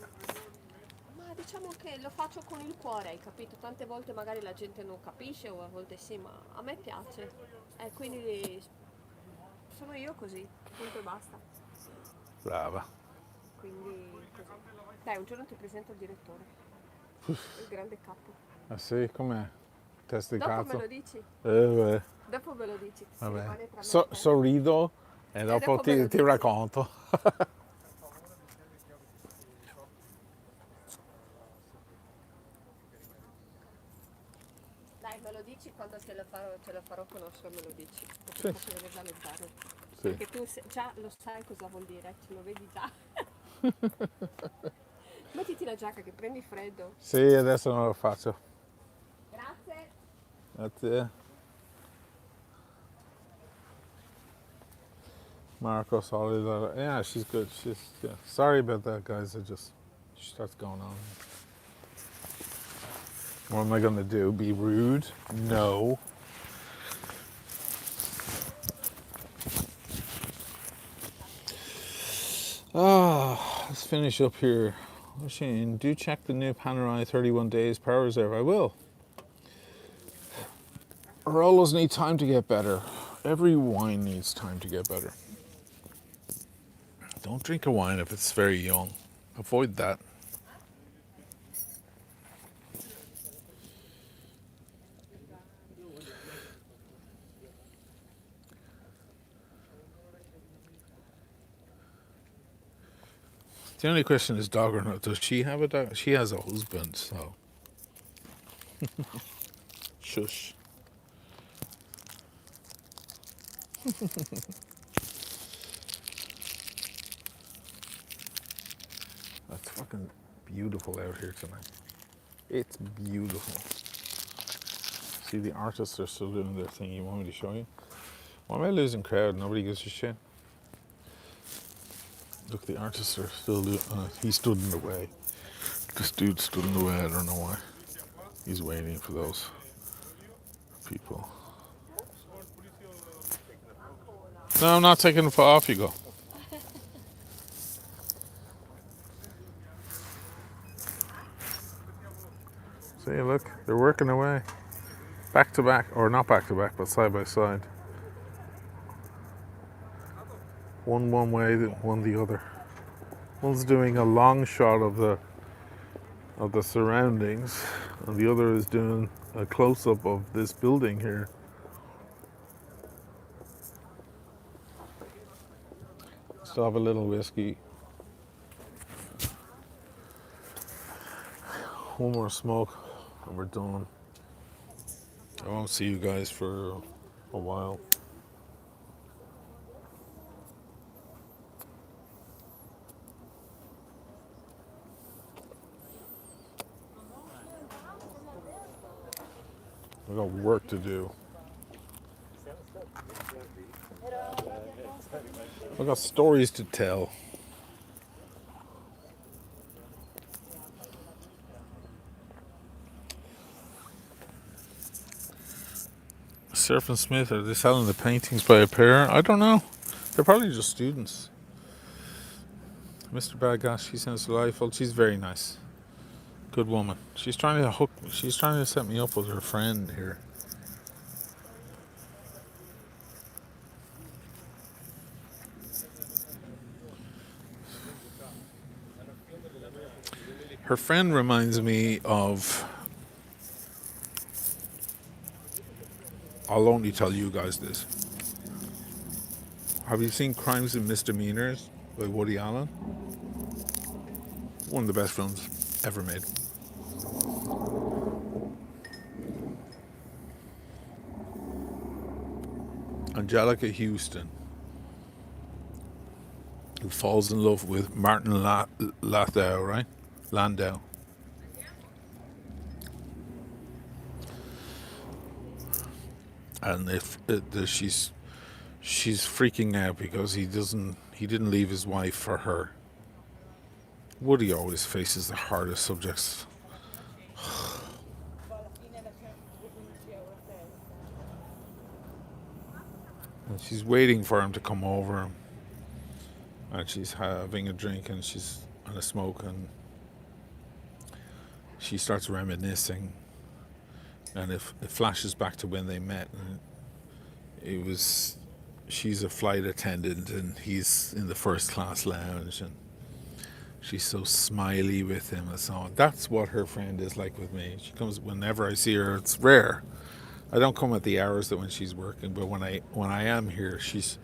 Ma diciamo che lo faccio con il cuore, hai capito? Tante volte magari la gente non capisce o a volte sì, ma a me piace. E quindi sono io così, punto e basta. Brava. Quindi così. Dai, un giorno ti presento il direttore. Il grande capo. Ah sì, com'è? Testa di Dopo me cazzo? lo dici. Beh, Dopo me lo dici. Si vabbè. rimane tra me e te. Sorrido e dopo dopo me lo ti dici. racconto. Dai, me lo dici quando te lo farò conoscere, me lo dici. Sì. Perché posso vedere dalle zone. Sì. Perché tu già lo sai cosa vuol dire, ce lo vedi già. Mettiti la giacca che prendi freddo. Sì, adesso non lo faccio. Grazie. Grazie. Marco Solidar. Yeah, she's good. Yeah. Sorry about that, guys. She starts going on. What am I gonna do? Be rude? No. Let's finish up here. Shane, do check the new Panerai 31 days power reserve. I will. Rolos need time to get better. Every wine needs time to get better. Don't drink a wine if it's very young. Avoid that. The only question is dog or not. Does she have a dog? She has a husband, so. Shush. It's fucking beautiful out here tonight. It's beautiful. See, the artists are still doing their thing. You want me to show you? Why am I losing crowd? Nobody gives a shit. Look, the artists are still doing. He stood in the way. This dude stood in the way. I don't know why. He's waiting for those people. No, I'm not taking it off. You go. See, look, they're working away. Back to back, or not back to back, but side by side. One way, one the other. One's doing a long shot of the surroundings, and the other is doing a close up of this building here. Still have a little whiskey. One more smoke, and we're done. I won't see you guys for a while. I got work to do. I got stories to tell. Surf and Smith, are they selling the paintings by a pair? I don't know. They're probably just students. Mr. Badass, she sounds delightful. She's very nice. Good woman. She's trying to set me up with her friend here. Her friend reminds me of, I'll only tell you guys this. Have you seen Crimes and Misdemeanors by Woody Allen? One of the best films ever made. Angelica Houston, who falls in love with Martin Landau, right? Landau. And she's freaking out because he didn't leave his wife for her. Woody always faces the hardest subjects. And she's waiting for him to come over, and she's having a drink and she's on a smoke, and she starts reminiscing, and it flashes back to when they met, and she's a flight attendant and he's in the first class lounge, and she's so smiley with him and so on. That's what her friend is like with me. She comes whenever I see her. It's rare. I don't come at the hours that when she's working, but when I am here, she's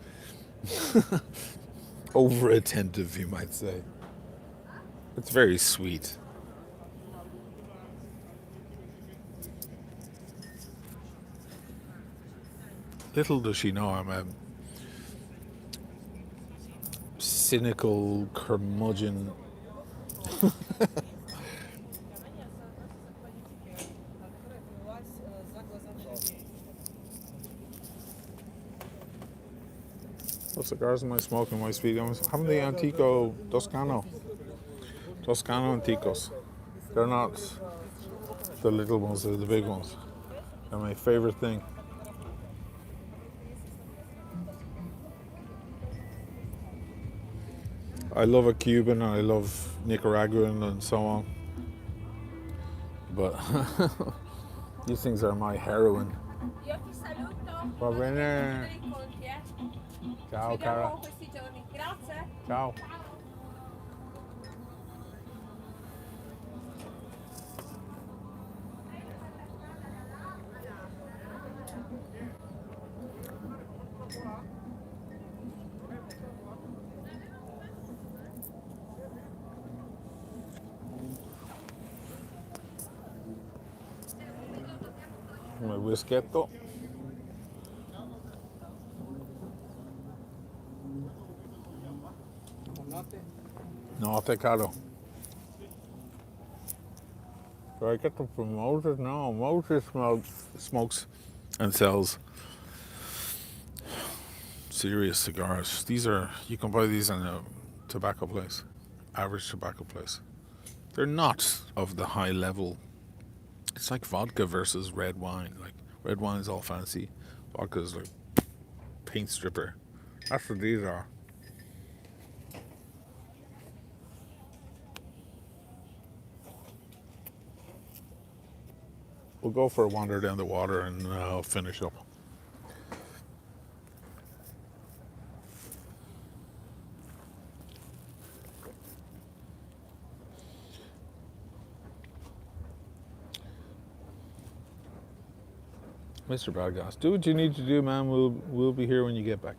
over attentive, you might say. It's very sweet. Little does she know I'm a cynical curmudgeon. What cigars am I smoking? My speed? I'm having the Antico Toscano. Toscano Anticos. They're not the little ones, they're the big ones. They're my favorite thing. I love a Cuban and I love Nicaraguan and so on. But these things are my heroin. Io ti saluto. Va bene. Ci incontri, Ciao, Ci vediamo cara. questi giorni. Grazie. Ciao. My whisketto. Notte, caro. Do I get them from Moses? No, Moses smokes and sells serious cigars. You can buy these in a tobacco place, average tobacco place. They're not of the high level. It's like vodka versus red wine. Like red wine is all fancy, vodka is like paint stripper. That's what these are. We'll go for a wander down the water and I'll finish up. Mr. Badgas, do what you need to do, man. We'll be here when you get back.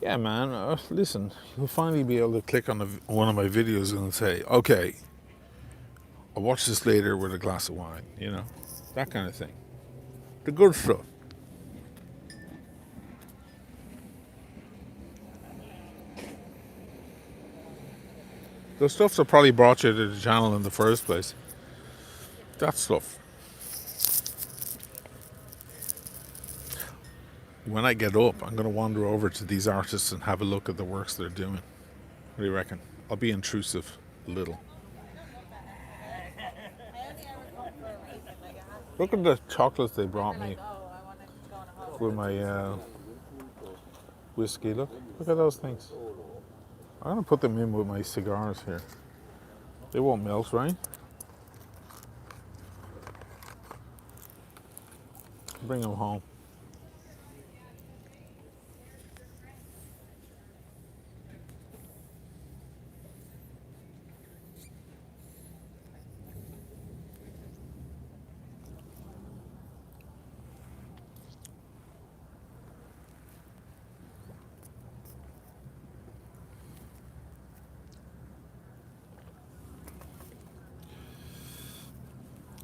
Yeah, man. Listen, you'll finally be able to click on one of my videos and say, okay, I'll watch this later with a glass of wine, that kind of thing. The good stuff. The stuff that probably brought you to the channel in the first place. That stuff. when I get up, I'm going to wander over to these artists and have a look at the works they're doing. What do you reckon? I'll be intrusive a little. Look at the chocolates they brought me with my whiskey. Look at those things. I'm going to put them in with my cigars here. They won't melt, right? Bring them home.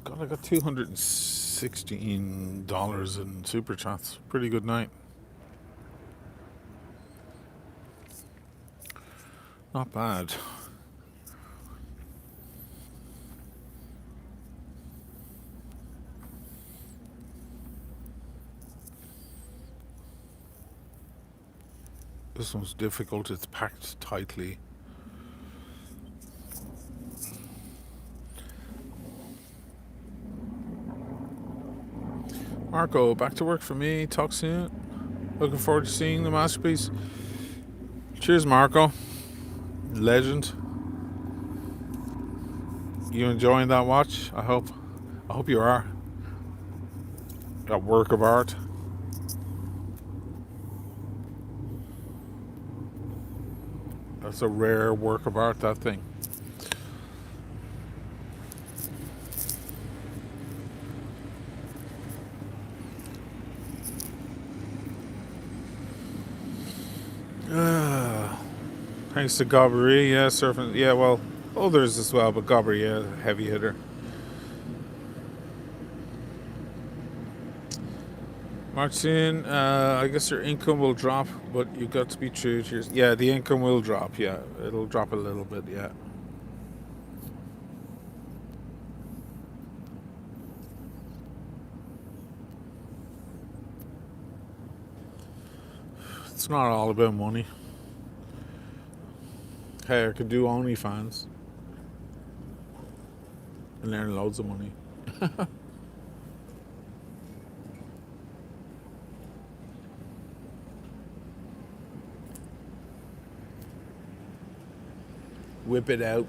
God, I got $216 in super chats. Pretty good night. Not bad. This one's difficult. It's packed tightly. Marco, back to work for me. Talk soon. Looking forward to seeing the masterpiece. Cheers, Marco. Legend. You enjoying that watch? I hope you are. That work of art. That's a rare work of art, that thing. Thanks to Gobbery, yeah, surfing, yeah, well, others as well, but Gobbery, yeah, heavy hitter. Martin, I guess your income will drop, but you've got to be true to your... Yeah, the income will drop, yeah. It'll drop a little bit, yeah. It's not all about money. Hey, I could do OnlyFans and earn loads of money. Whip it out.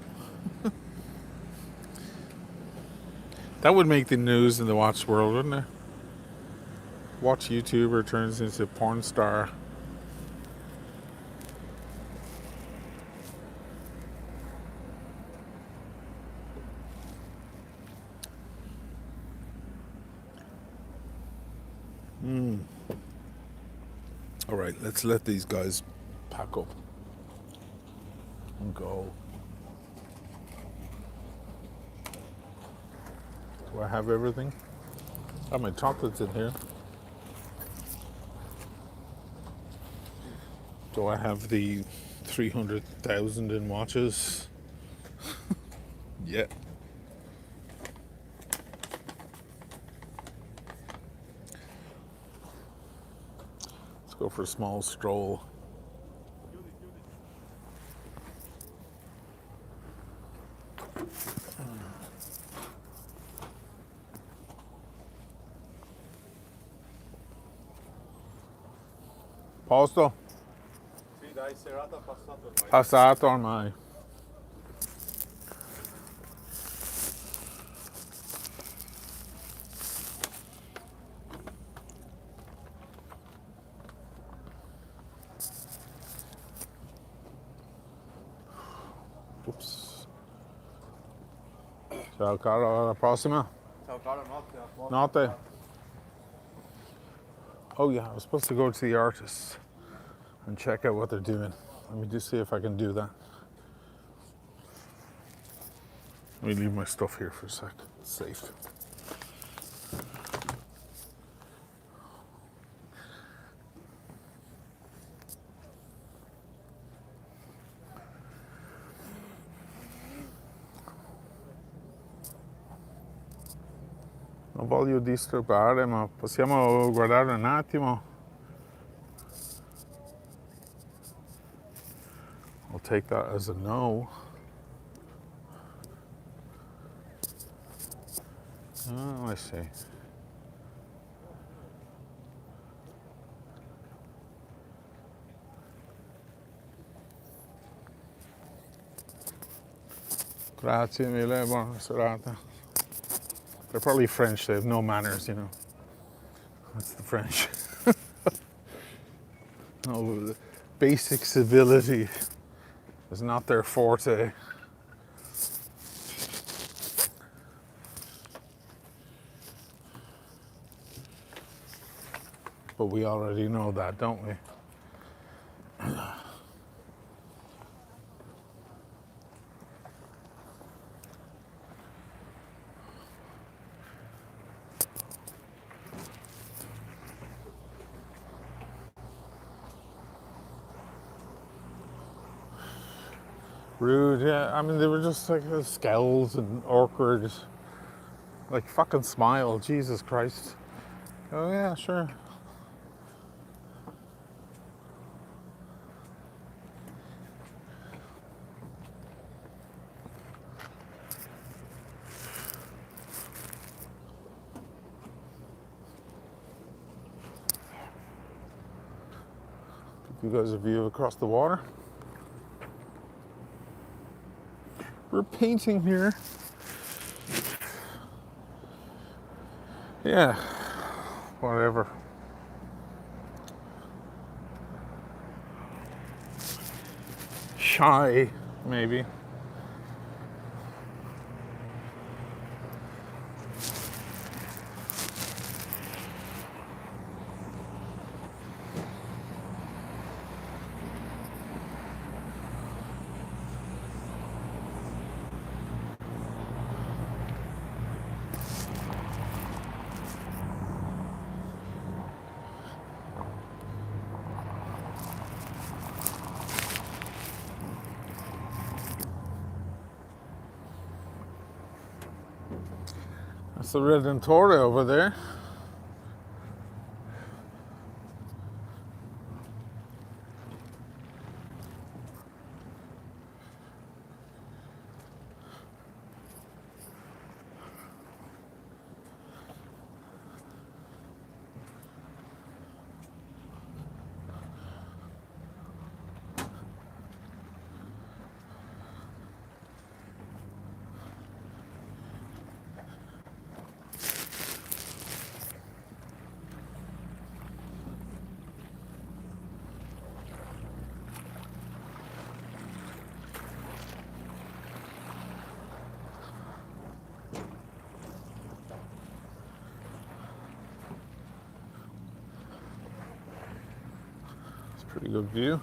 That would make the news in the watch world, wouldn't it? Watch YouTuber turns into porn star. All right, let's let these guys pack up and go. Do I have everything? Got my chocolates in here. Do I have the 300,000 in watches? Yeah. Let's go for a small stroll. Posto? Sì, dai, serata passata ormai. Passato ormai. Oops. Ciao caro, alla prossima. Ciao caro, notte. Notte. Oh yeah, I was supposed to go to the artists and check out what they're doing. Let me just see if I can do that. Let me leave my stuff here for a sec. It's safe. Non voglio disturbare, ma possiamo guardare un attimo. take that as a no. Oh, I see. Grazie mille, buona serata. They're probably French, they have no manners, you know. That's the French. No, basic civility is not their forte. But we already know that, don't we? Rude, yeah. I mean, they were just like skells and awkward. Like, fucking smile, Jesus Christ. Oh, yeah, sure. Give you guys a view across the water. We're painting here. Yeah, whatever. Shy, maybe. That's the Redentore over there. Pretty good view.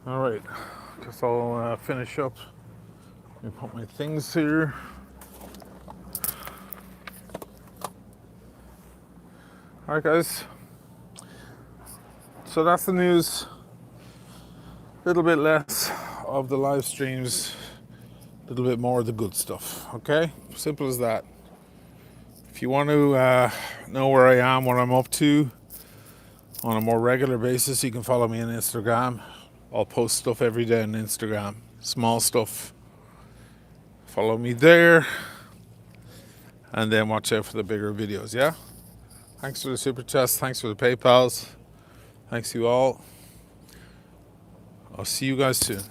All right, guess I'll finish up. Let me put my things here. All right, guys. So that's the news. A little bit less of the live streams, a little bit more of the good stuff. Okay, simple as that. If you want to know where I am, what I'm up to on a more regular basis, you can follow me on Instagram. I'll post stuff every day on Instagram, small stuff. Follow me there, and then watch out for the bigger videos, yeah? Thanks for the super chats, thanks for the PayPals. Thanks you all. I'll see you guys soon.